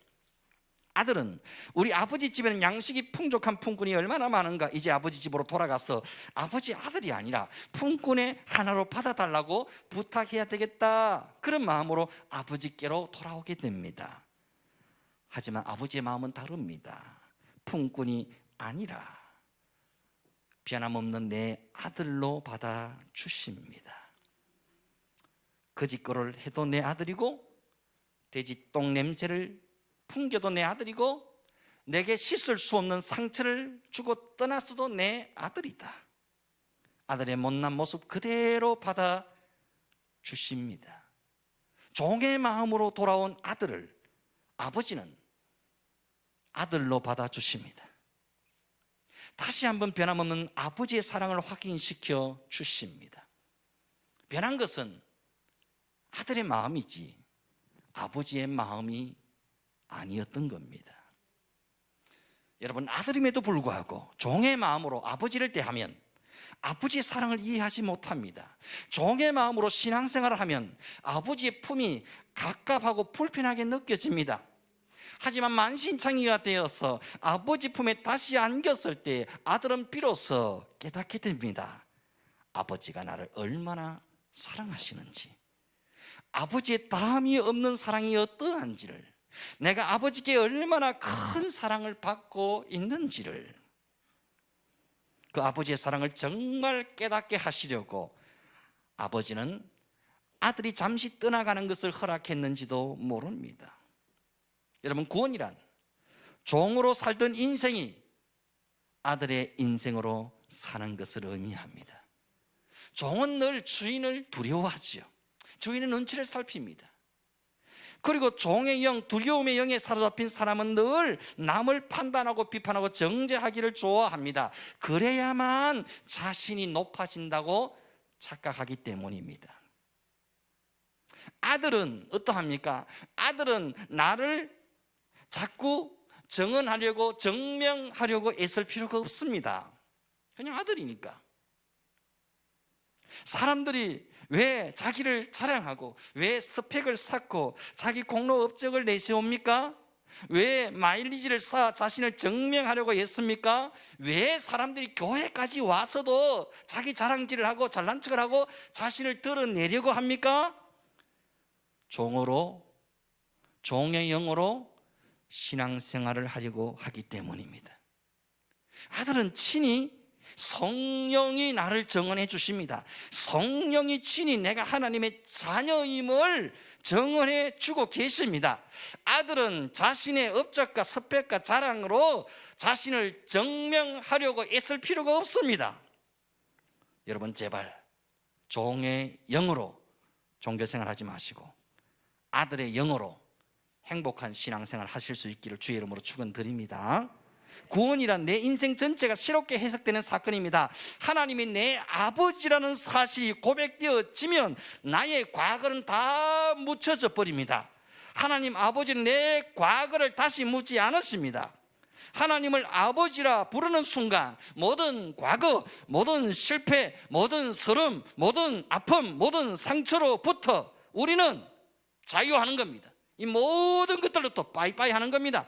아들은 우리 아버지 집에는 양식이 풍족한 품꾼이 얼마나 많은가, 이제 아버지 집으로 돌아가서 아버지 아들이 아니라 품꾼의 하나로 받아달라고 부탁해야 되겠다, 그런 마음으로 아버지께로 돌아오게 됩니다. 하지만 아버지의 마음은 다릅니다. 품꾼이 아니라 변함없는 내 아들로 받아주십니다. 거짓거를 해도 내 아들이고 돼지 똥 냄새를 풍겨도 내 아들이고 내게 씻을 수 없는 상처를 주고 떠났어도 내 아들이다. 아들의 못난 모습 그대로 받아주십니다. 종의 마음으로 돌아온 아들을 아버지는 아들로 받아주십니다. 다시 한번 변함없는 아버지의 사랑을 확인시켜 주십니다. 변한 것은 아들의 마음이지 아버지의 마음이 아니었던 겁니다. 여러분, 아들임에도 불구하고 종의 마음으로 아버지를 대하면 아버지의 사랑을 이해하지 못합니다. 종의 마음으로 신앙생활을 하면 아버지의 품이 갑갑하고 불편하게 느껴집니다. 하지만 만신창이가 되어서 아버지 품에 다시 안겼을 때 아들은 비로소 깨닫게 됩니다. 아버지가 나를 얼마나 사랑하시는지, 아버지의 다함이 없는 사랑이 어떠한지를, 내가 아버지께 얼마나 큰 사랑을 받고 있는지를, 그 아버지의 사랑을 정말 깨닫게 하시려고 아버지는 아들이 잠시 떠나가는 것을 허락했는지도 모릅니다. 여러분, 구원이란 종으로 살던 인생이 아들의 인생으로 사는 것을 의미합니다. 종은 늘 주인을 두려워하지요. 주인의 눈치를 살핍니다. 그리고 종의 영, 두려움의 영에 사로잡힌 사람은 늘 남을 판단하고 비판하고 정죄하기를 좋아합니다. 그래야만 자신이 높아진다고 착각하기 때문입니다. 아들은 어떠합니까? 아들은 나를 자꾸 정언하려고, 증명하려고 애쓸 필요가 없습니다. 그냥 아들이니까. 사람들이 왜 자기를 자랑하고, 왜 스펙을 쌓고 자기 공로 업적을 내세웁니까? 왜 마일리지를 쌓아 자신을 증명하려고 했습니까? 왜 사람들이 교회까지 와서도 자기 자랑질을 하고 잘난 척을 하고 자신을 드러내려고 합니까? 종으로, 종의 영으로 신앙생활을 하려고 하기 때문입니다. 아들은 친히 성령이 나를 증언해 주십니다. 성령이 친히 내가 하나님의 자녀임을 증언해 주고 계십니다. 아들은 자신의 업적과 스펙과 자랑으로 자신을 증명하려고 애쓸 필요가 없습니다. 여러분, 제발 종의 영으로 종교생활 하지 마시고 아들의 영으로 행복한 신앙생활 하실 수 있기를 주의 이름으로 축원드립니다. 구원이란 내 인생 전체가 새롭게 해석되는 사건입니다. 하나님이 내 아버지라는 사실이 고백되어지면 나의 과거는 다 묻혀져 버립니다. 하나님 아버지는 내 과거를 다시 묻지 않으십니다. 하나님을 아버지라 부르는 순간 모든 과거, 모든 실패, 모든 서름, 모든 아픔, 모든 상처로부터 우리는 자유하는 겁니다. 이 모든 것들로 또 빠이빠이 하는 겁니다.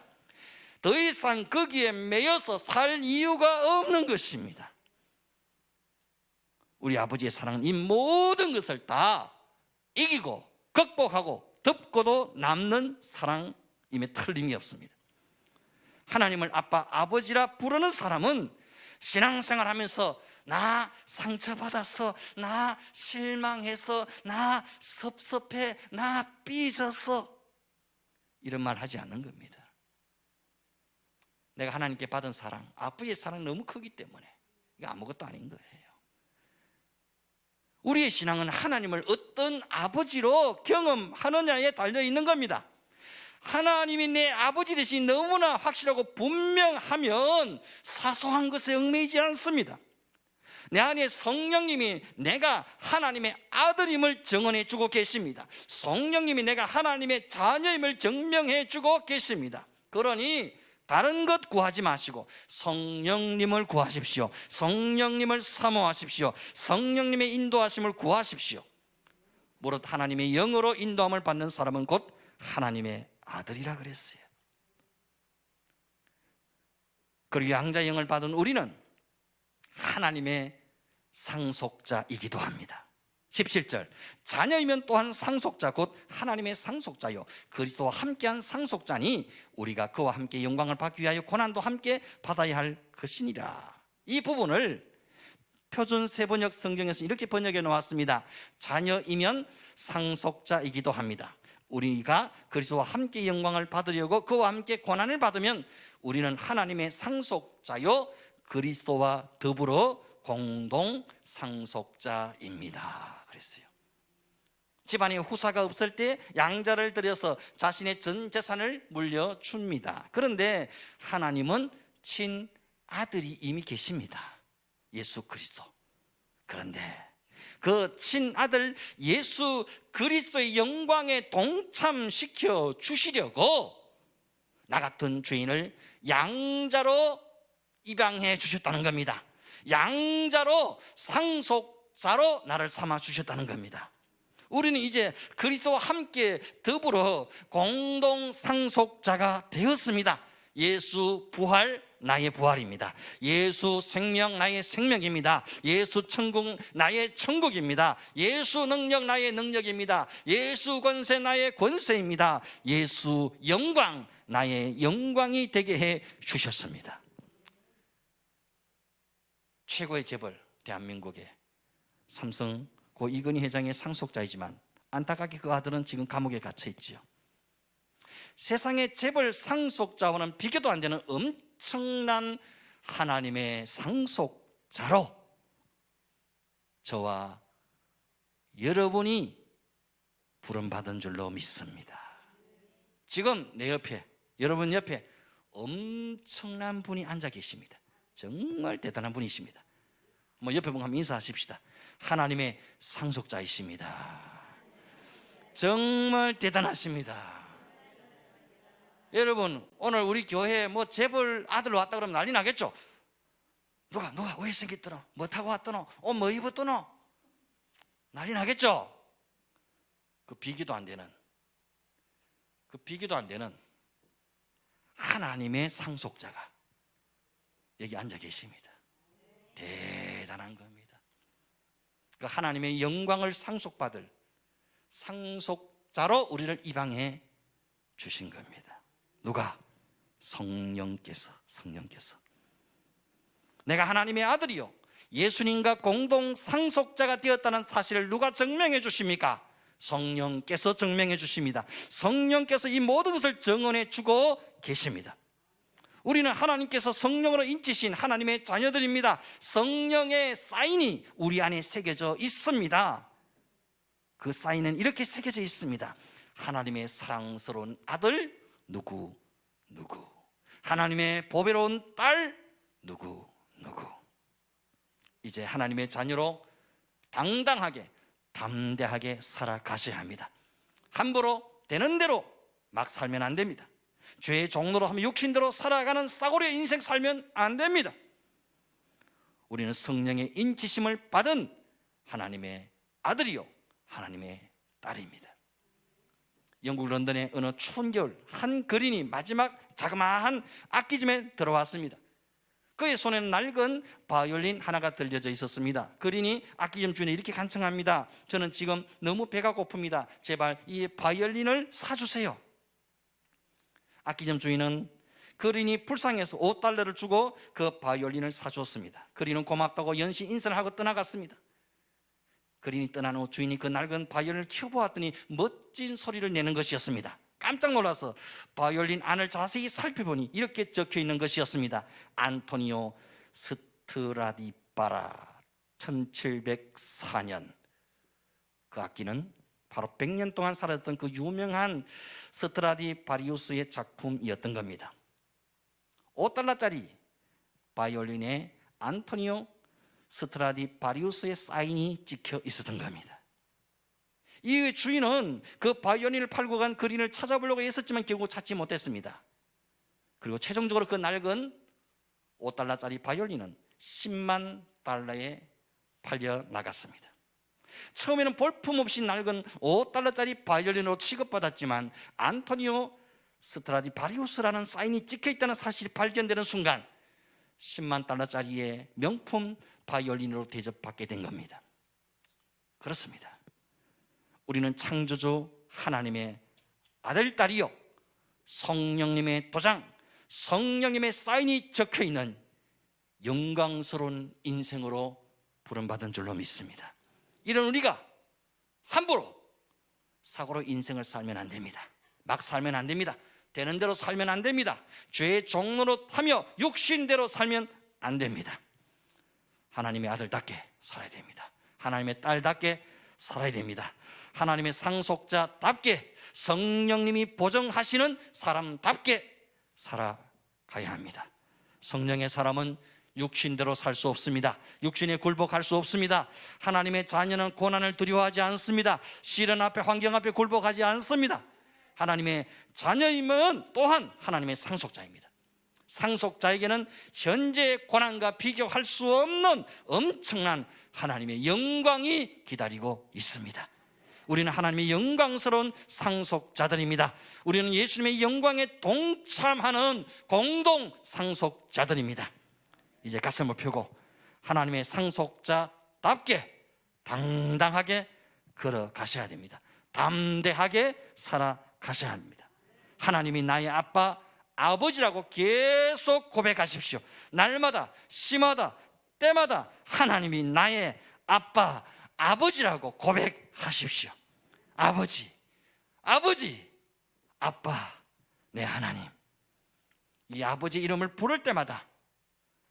더 이상 거기에 매여서 살 이유가 없는 것입니다. 우리 아버지의 사랑은 이 모든 것을 다 이기고 극복하고 덮고도 남는 사랑임에 틀림이 없습니다. 하나님을 아빠, 아버지라 부르는 사람은 신앙생활하면서 나 상처받아서, 나 실망해서, 나 섭섭해, 나 삐져서 이런 말 하지 않는 겁니다. 내가 하나님께 받은 사랑, 아버지의 사랑이 너무 크기 때문에 이게 아무것도 아닌 거예요. 우리의 신앙은 하나님을 어떤 아버지로 경험하느냐에 달려 있는 겁니다. 하나님이 내 아버지 대신 너무나 확실하고 분명하면 사소한 것에 얽매이지 않습니다. 내 안에 성령님이 내가 하나님의 아들임을 증언해 주고 계십니다. 성령님이 내가 하나님의 자녀임을 증명해 주고 계십니다. 그러니 다른 것 구하지 마시고 성령님을 구하십시오. 성령님을 사모하십시오. 성령님의 인도하심을 구하십시오. 무릇 하나님의 영으로 인도함을 받는 사람은 곧 하나님의 아들이라 그랬어요. 그리고 양자의 영을 받은 우리는 하나님의 상속자이기도 합니다. 17절, 자녀이면 또한 상속자 곧 하나님의 상속자요 그리스도와 함께한 상속자니 우리가 그와 함께 영광을 받기 위하여 고난도 함께 받아야 할 것이니라. 이 부분을 표준 세번역 성경에서 이렇게 번역해 놓았습니다. 자녀이면 상속자이기도 합니다. 우리가 그리스도와 함께 영광을 받으려고 그와 함께 고난을 받으면 우리는 하나님의 상속자요 그리스도와 더불어 공동 상속자입니다 그랬어요. 집안에 후사가 없을 때 양자를 들여서 자신의 전 재산을 물려줍니다. 그런데 하나님은 친아들이 이미 계십니다. 예수 그리스도. 그런데 그 친아들 예수 그리스도의 영광에 동참시켜 주시려고 나 같은 죄인을 양자로 입양해 주셨다는 겁니다. 양자로 상속자로 나를 삼아 주셨다는 겁니다. 우리는 이제 그리스도와 함께 더불어 공동 상속자가 되었습니다. 예수 부활 나의 부활입니다. 예수 생명 나의 생명입니다. 예수 천국 나의 천국입니다. 예수 능력 나의 능력입니다. 예수 권세 나의 권세입니다. 예수 영광 나의 영광이 되게 해 주셨습니다. 최고의 재벌 대한민국의 삼성 고 이건희 회장의 상속자이지만 안타깝게 그 아들은 지금 감옥에 갇혀 있지요. 세상의 재벌 상속자와는 비교도 안 되는 엄청난 하나님의 상속자로 저와 여러분이 부름받은 줄로 믿습니다. 지금 내 옆에, 여러분 옆에 엄청난 분이 앉아 계십니다. 정말 대단한 분이십니다. 뭐 옆에 분 한번 인사하십시다. 하나님의 상속자이십니다. 정말 대단하십니다. 여러분 오늘 우리 교회에 뭐 재벌 아들 왔다 그러면 난리 나겠죠. 누가 왜 생겼더노? 뭐 타고 왔더노? 옷 뭐 입었더노? 난리 나겠죠. 그 비교도 안 되는 하나님의 상속자가 여기 앉아 계십니다. 대단한 겁니다. 그 하나님의 영광을 상속받을 상속자로 우리를 입양해 주신 겁니다. 누가? 성령께서 내가 하나님의 아들이요 예수님과 공동 상속자가 되었다는 사실을 누가 증명해 주십니까? 성령께서 증명해 주십니다. 성령께서 이 모든 것을 증언해 주고 계십니다. 우리는 하나님께서 성령으로 인치신 하나님의 자녀들입니다. 성령의 사인이 우리 안에 새겨져 있습니다. 그 사인은 이렇게 새겨져 있습니다. 하나님의 사랑스러운 아들 누구 하나님의 보배로운 딸 누구 이제 하나님의 자녀로 당당하게 담대하게 살아가셔야 합니다. 함부로 되는 대로 막 살면 안 됩니다. 죄의 종로로 하면 육신대로 살아가는 싸구려의 인생 살면 안 됩니다. 우리는 성령의 인치심을 받은 하나님의 아들이요 하나님의 딸입니다. 영국 런던의 어느 추운 겨울 한 그린이 마지막 자그마한 악기쯤에 들어왔습니다. 그의 손에는 낡은 바이올린 하나가 들려져 있었습니다. 그린이 악기점 주인에 이렇게 간청합니다. 저는 지금 너무 배가 고픕니다. 제발 이 바이올린을 사주세요. 악기점 주인은 그린이 불쌍해서 $5를 주고 그 바이올린을 사주었습니다. 그린은 고맙다고 연신 인사를 하고 떠나갔습니다. 그린이 떠난 후 주인이 그 낡은 바이올린을 켜보았더니 멋진 소리를 내는 것이었습니다. 깜짝 놀라서 바이올린 안을 자세히 살펴보니 이렇게 적혀 있는 것이었습니다. 안토니오 스트라디바라 1704년. 그 악기는 바로 100년 동안 살았던 그 유명한 스트라디바리우스의 작품이었던 겁니다. $5짜리 바이올린에 안토니오 스트라디바리우스의 사인이 찍혀 있었던 겁니다. 이 주인은 그 바이올린을 팔고 간 그린을 찾아보려고 했었지만 결국 찾지 못했습니다. 그리고 최종적으로 그 낡은 $5짜리 바이올린은 $100,000에 팔려 나갔습니다. 처음에는 볼품없이 낡은 $5짜리 바이올린으로 취급받았지만 안토니오 스트라디바리우스라는 사인이 찍혀 있다는 사실이 발견되는 순간 $100,000짜리의 명품 바이올린으로 대접받게 된 겁니다. 그렇습니다. 우리는 창조주 하나님의 아들, 딸이요 성령님의 도장, 성령님의 사인이 적혀있는 영광스러운 인생으로 부름받은 줄로 믿습니다. 이런 우리가 함부로 사고로 인생을 살면 안 됩니다. 막 살면 안 됩니다. 되는 대로 살면 안 됩니다. 죄의 종로로 하며 육신대로 살면 안 됩니다. 하나님의 아들답게 살아야 됩니다. 하나님의 딸답게 살아야 됩니다. 하나님의 상속자답게 성령님이 보정하시는 사람답게 살아가야 합니다. 성령의 사람은 육신대로 살 수 없습니다. 육신에 굴복할 수 없습니다. 하나님의 자녀는 고난을 두려워하지 않습니다. 시련 앞에, 환경 앞에 굴복하지 않습니다. 하나님의 자녀이면 또한 하나님의 상속자입니다. 상속자에게는 현재의 고난과 비교할 수 없는 엄청난 하나님의 영광이 기다리고 있습니다. 우리는 하나님의 영광스러운 상속자들입니다. 우리는 예수님의 영광에 동참하는 공동 상속자들입니다. 이제 가슴을 펴고 하나님의 상속자답게 당당하게 걸어가셔야 됩니다. 담대하게 살아가셔야 합니다. 하나님이 나의 아빠, 아버지라고 계속 고백하십시오. 날마다, 시마다, 때마다 하나님이 나의 아빠, 아버지라고 고백하십시오. 아버지, 아빠, 내 하나님. 이 아버지 이름을 부를 때마다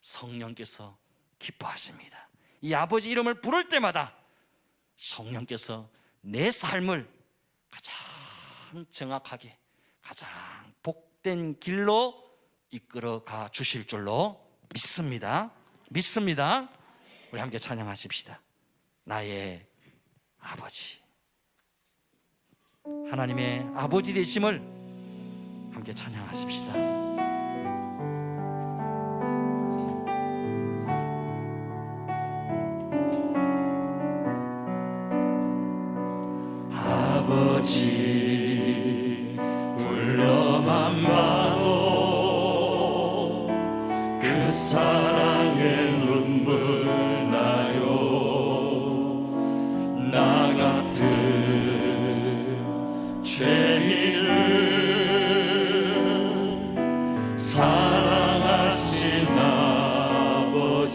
성령께서 기뻐하십니다. 이 아버지 이름을 부를 때마다 성령께서 내 삶을 가장 정확하게, 가장 복된 길로 이끌어가 주실 줄로 믿습니다. 우리 함께 찬양하십시다. 나의 아버지. 하나님의 아버지 되심을 함께 찬양하십시다. 아버지 불러만 봐도 그 사랑에 눈물 나요. 나 같은 죄인을 사랑하신 아버지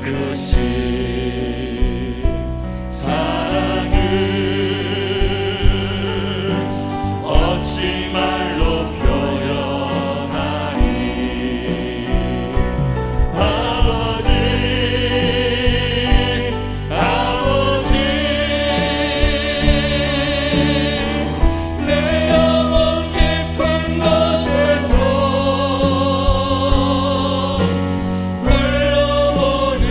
끝이 사랑을 어찌 말로 표현하리. 아버지 아버지 내 영혼 깊은 곳에서 불러보는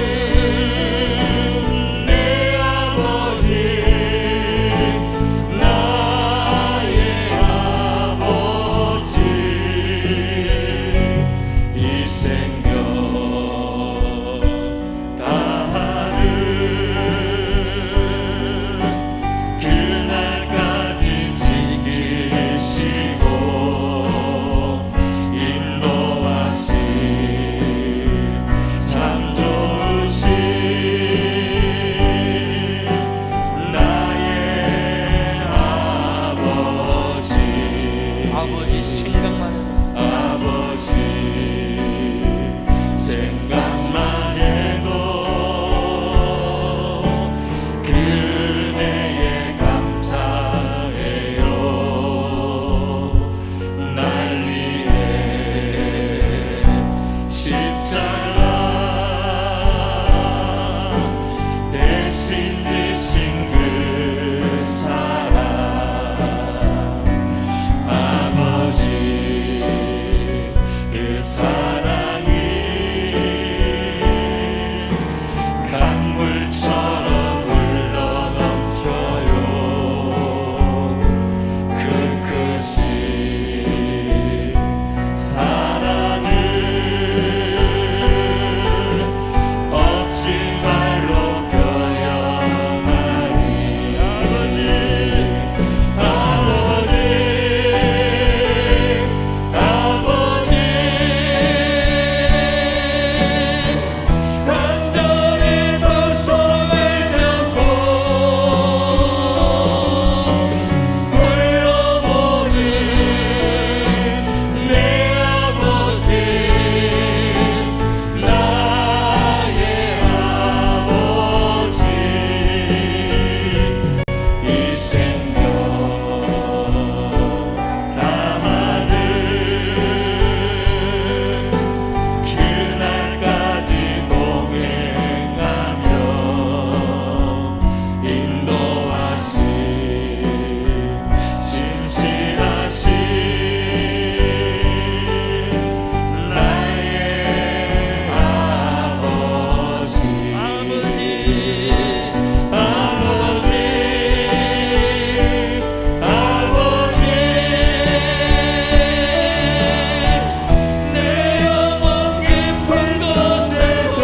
내 아버지 나의 아버지 이 생명 다하는 그날까지 지키시고 인도하시 참 좋으신 나의 아버지 아버지 생각만 해도 아버지 생각만 해도 그 은혜에 감사해요. 날 위해 십자가 대신 지신 그 사랑 아버지 그 사랑이 강물처럼 흘러넘쳐요. 그 끝이 사랑을 어찌 말로 표현하리. 아버지 아버지 아버지 간절히 두 손을 잡고 불러보는 내 아버지 나의 아버지 이 생명 다하는 그날까지 동행하며 인도하시 신실하신 나의 아버지 아버지 아버지 내 영혼 깊은 곳에서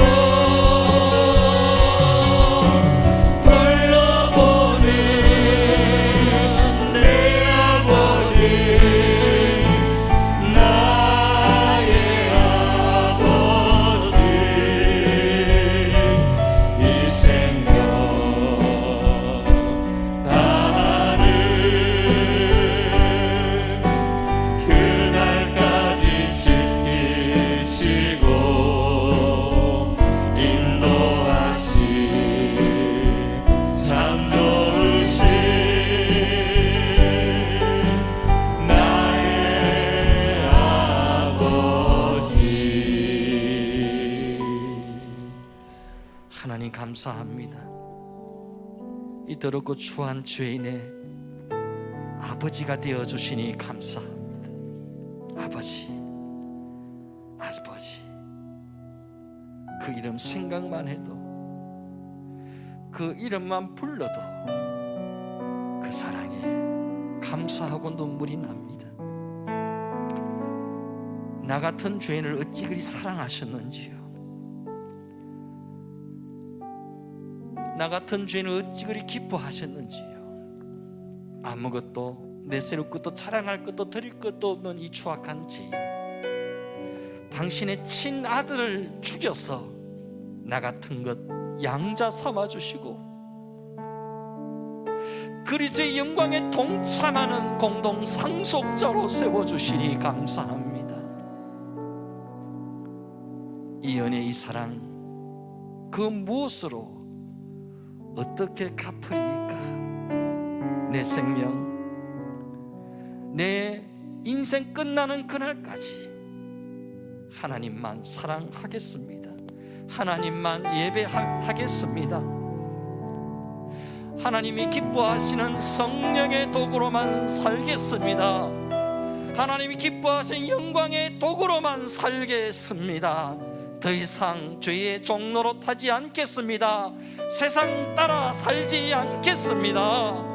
불러보는 내 아버지 나의 아버지 이 생명 다하는 그날까지 지키시고 인도하시 참 좋으신 나의 아버지. 하나님 감사합니다. 이 더럽고 추한 죄인의 아버지가 되어 주시니 감사합니다. 아버지 그 이름 생각만 해도 그 이름만 불러도 그 사랑에 감사하고 눈물이 납니다. 나 같은 죄인을 어찌 그리 사랑하셨는지요. 나 같은 죄인을 어찌 그리 기뻐하셨는지요. 아무것도 내세울 것도 자랑할 것도 드릴 것도 없는 이 추악한 죄인, 당신의 친아들을 죽여서 나 같은 것 양자 삼아주시고 그리스도의 영광에 동참하는 공동 상속자로 세워주시니 감사합니다. 이 은혜, 이 사랑 그 무엇으로 어떻게 갚으리까? 내 생명, 내 인생 끝나는 그날까지 하나님만 사랑하겠습니다. 하나님만 예배하겠습니다. 하나님이 기뻐하시는 성령의 도구로만 살겠습니다. 하나님이 기뻐하시는 영광의 도구로만 살겠습니다. 더 이상 죄의 종로로 타지 않겠습니다. 세상 따라 살지 않겠습니다.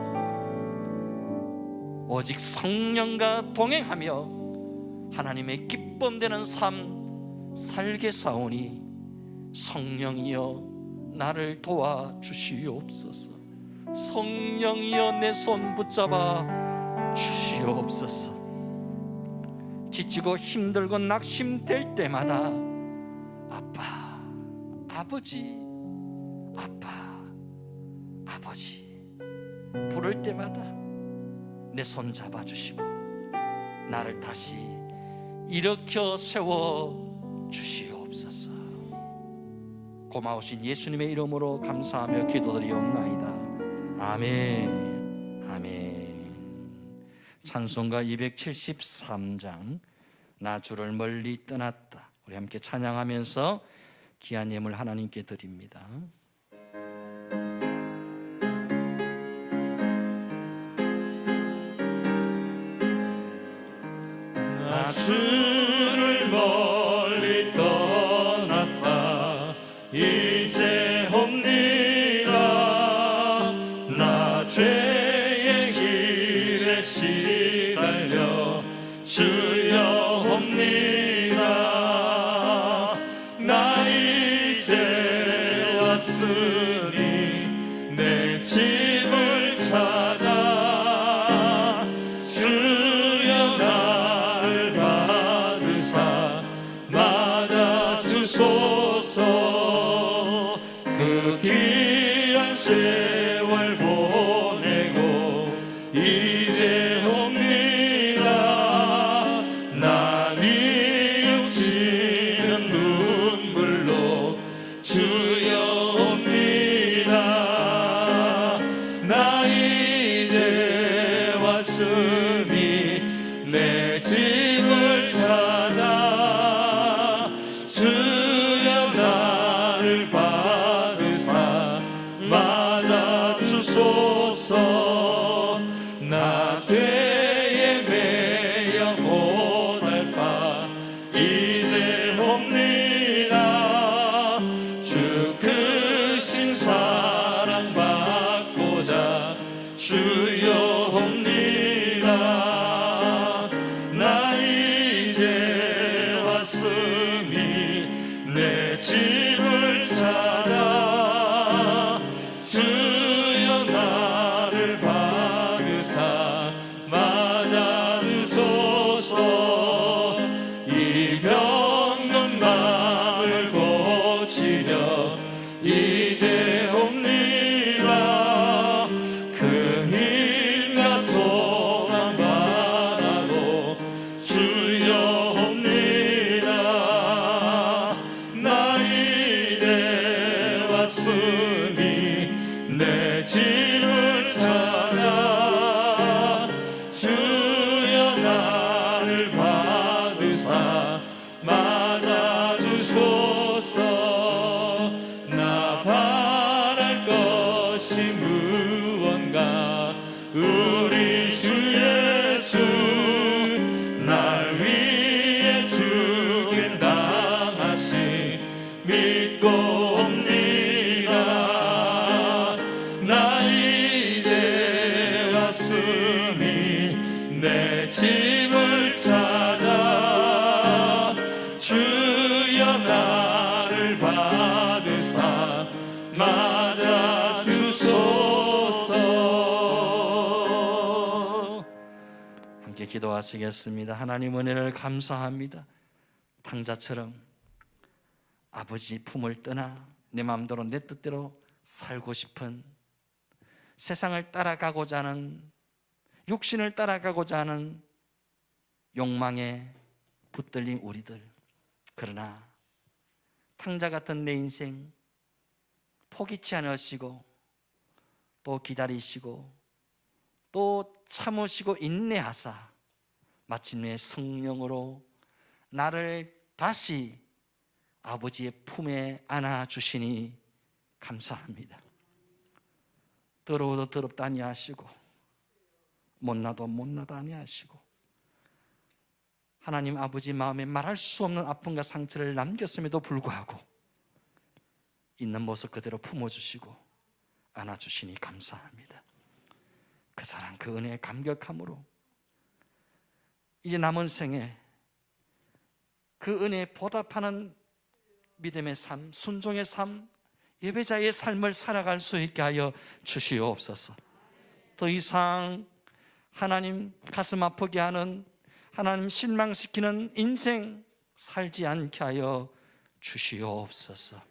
오직 성령과 동행하며 하나님의 기쁨되는 삶 살겠사오니 성령이여 나를 도와주시옵소서. 성령이여 내 손 붙잡아 주시옵소서. 지치고 힘들고 낙심될 때마다 아빠, 아버지, 아빠, 아버지 부를 때마다 내 손 잡아주시고 나를 다시 일으켜 세워 주시옵소서. 고마우신 예수님의 이름으로 감사하며 기도드리옵나이다. 아멘. 아멘. 찬송가 273장 나 주를 멀리 떠났다. 우리 함께 찬양하면서 귀한 예물 하나님께 드립니다. 나 주를 멀리 떠났다 이제 옵니다. 나 죄의 길에 시달려 주여 옵니다. 나 이제 왔으니 내 집을 찾아 주여 나를 받으사 맞아 주소서. 그 귀한 세월 보내고 이제 옵니다. 난 이웃이는 눈물로 주여 옵니다. 나 이제 왔으니 내 집을 찾아 주여 나를 받으사 맞아 주소서. 나 죄에 매여 고날 바 이제 옵니다. 주 크신 사랑 받고자 주여 옵니다. 나 이제 왔으니 내 집을 찾아 주여 나를 받으사 맞아 주소서. 이 병든 마음을 고치려 이제 옵니다. 그 힘과 소망 바라고 주여 옵니다. 나 이제 왔으니 내 집을 찾아 주여 나를 받으사 맞아 주소서. 나 바랄 것이 무언가 우리 주 예수 날 위해 죽임 당하시 믿고 옵니다. 나 이제 왔으니 내 집을 찾아 주여 나를 받으사 맞아 주소서. 함께 기도하시겠습니다. 하나님 은혜를 감사합니다. 탕자처럼 아버지 품을 떠나 내 마음대로 내 뜻대로 살고 싶은 세상을 따라가고자 하는 육신을 따라가고자 하는 욕망에 붙들린 우리들. 그러나 탕자 같은 내 인생 포기치 않으시고 또 기다리시고 또 참으시고 인내하사 마침내 성령으로 나를 다시 아버지의 품에 안아주시니 감사합니다. 더러워도 더럽다 아니하시고 못나도 못나다 아니하시고 하나님 아버지 마음에 말할 수 없는 아픔과 상처를 남겼음에도 불구하고 있는 모습 그대로 품어주시고 안아주시니 감사합니다. 그 사랑 그 은혜에 감격함으로 이제 남은 생에 그 은혜에 보답하는 믿음의 삶, 순종의 삶, 예배자의 삶을 살아갈 수 있게 하여 주시옵소서. 더 이상 하나님 가슴 아프게 하는, 하나님 실망시키는 인생 살지 않게 하여 주시옵소서.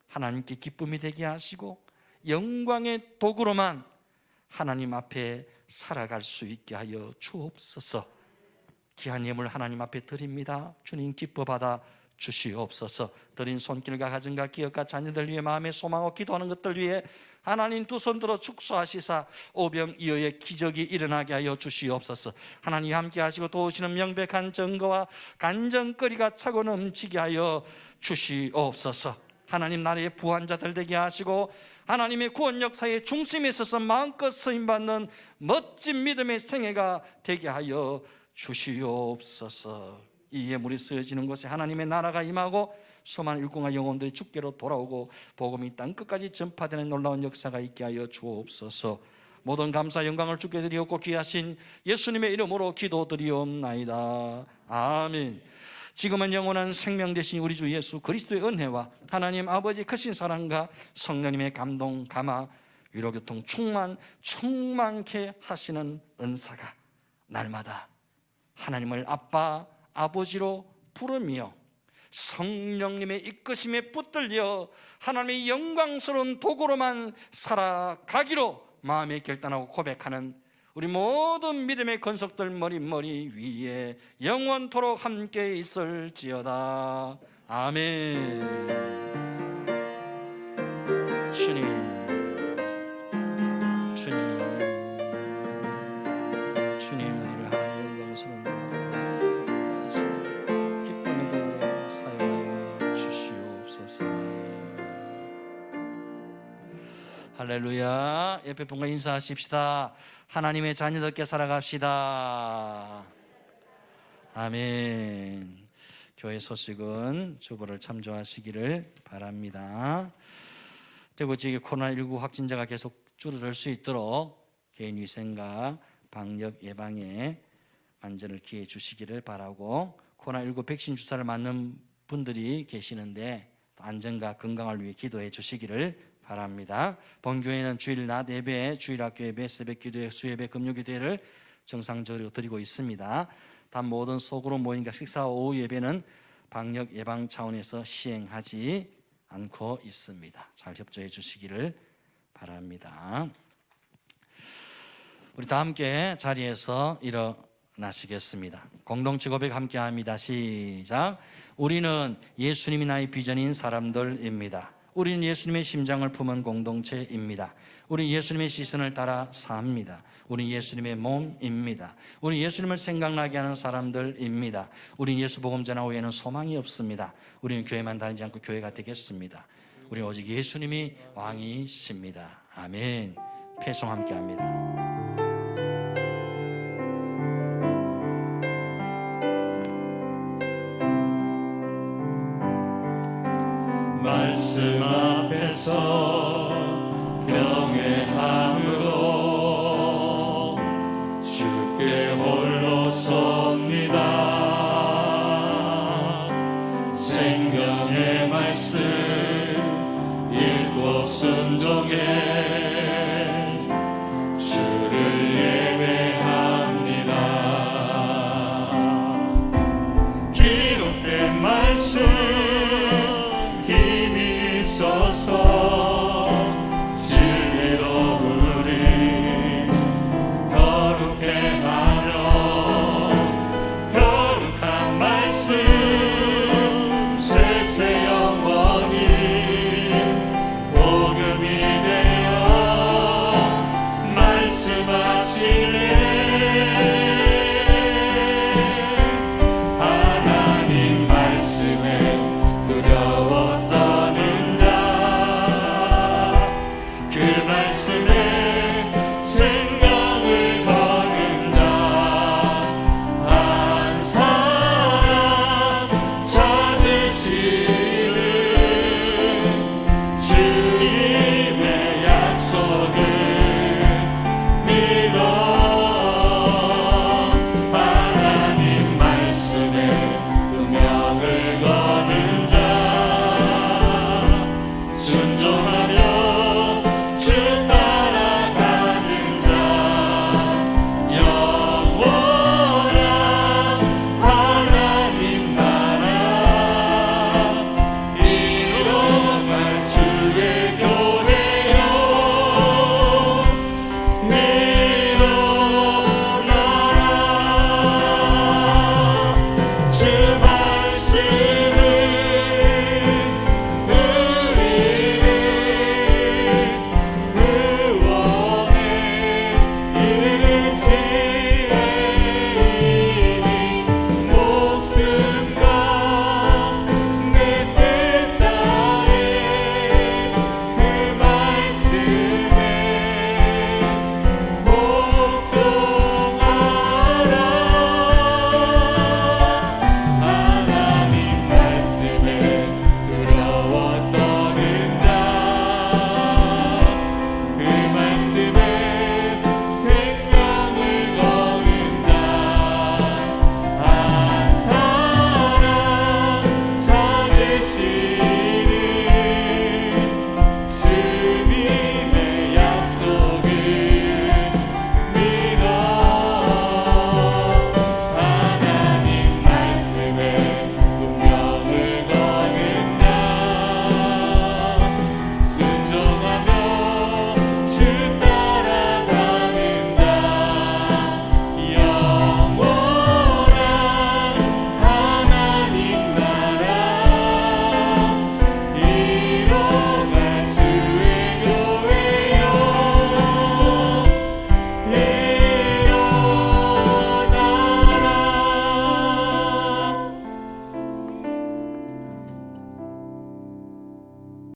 하나님께 기쁨이 되게 하시고 영광의 도구로만 하나님 앞에 살아갈 수 있게 하여 주옵소서. 귀한 예물 하나님 앞에 드립니다. 주님 기뻐 받아 주시옵소서. 드린 손길과 가정과 기업과 자녀들 위해 마음의 소망하고 기도하는 것들 위해 하나님 두 손 들어 축소하시사 오병이어의 기적이 일어나게 하여 주시옵소서. 하나님 함께 하시고 도우시는 명백한 증거와 간증거리가 차고 넘치게 하여 주시옵소서. 하나님 나라의 부한자들 되게 하시고 하나님의 구원 역사의 중심에 있어서 마음껏 쓰임받는 멋진 믿음의 생애가 되게 하여 주시옵소서. 이 예물이 쓰여지는 곳에 하나님의 나라가 임하고 수많은 일꾼과 영혼들이 주께로 돌아오고 복음이 땅끝까지 전파되는 놀라운 역사가 있게 하여 주옵소서. 모든 감사 영광을 주께 드리옵고 귀하신 예수님의 이름으로 기도드리옵나이다. 아멘. 지금은 영원한 생명 되신 우리 주 예수 그리스도의 은혜와 하나님 아버지 크신 사랑과 성령님의 감동 감화 위로교통 충만케 하시는 은사가 날마다 하나님을 아빠 아버지로 부르며 성령님의 이끄심에 붙들려 하나님의 영광스러운 도구로만 살아가기로 마음에 결단하고 고백하는 우리 모든 믿음의 건속들 머리 위에 영원토록 함께 있을지어다. 아멘. 주님 우리를 하나님의 영광스러운 도구로 기쁨의 도구로 사용하여 주시옵소서. 할렐루야. 옆에 분과 인사하십시다. 하나님의 자녀답게 살아갑시다. 아멘. 교회 소식은 주보를 참조하시기를 바랍니다. 대구 지역의 코로나19 확진자가 계속 줄어들 수 있도록 개인위생과 방역 예방에 안전을 기해 주시기를 바라고, 코로나19 백신 주사를 맞는 분들이 계시는데 안전과 건강을 위해 기도해 주시기를 바랍니다. 본교회는 주일 낮 예배, 주일 학교 예배, 새벽 기도회, 수예배, 금요 기도회를 정상적으로 드리고 있습니다. 단 모든 소그룹 모임과 식사 오후 예배는 방역 예방 차원에서 시행하지 않고 있습니다. 잘 협조해 주시기를 바랍니다. 우리 다 함께 자리에서 일어나시겠습니다. 공동체 고백 함께 합니다. 시작. 우리는 예수님이 나의 비전인 사람들입니다. 우리는 예수님의 심장을 품은 공동체입니다. 우리는 예수님의 시선을 따라 삽니다. 우리는 예수님의 몸입니다. 우리는 예수님을 생각나게 하는 사람들입니다. 우리는 예수 복음 전하 후에는 소망이 없습니다. 우리는 교회만 다니지 않고 교회가 되겠습니다. 우리는 오직 예수님이 왕이십니다. 아멘. 패송 함께 합니다. 말씀 앞에서 경외함으로 주께 홀로 섭니다. 생명의 말씀 읽고 순종해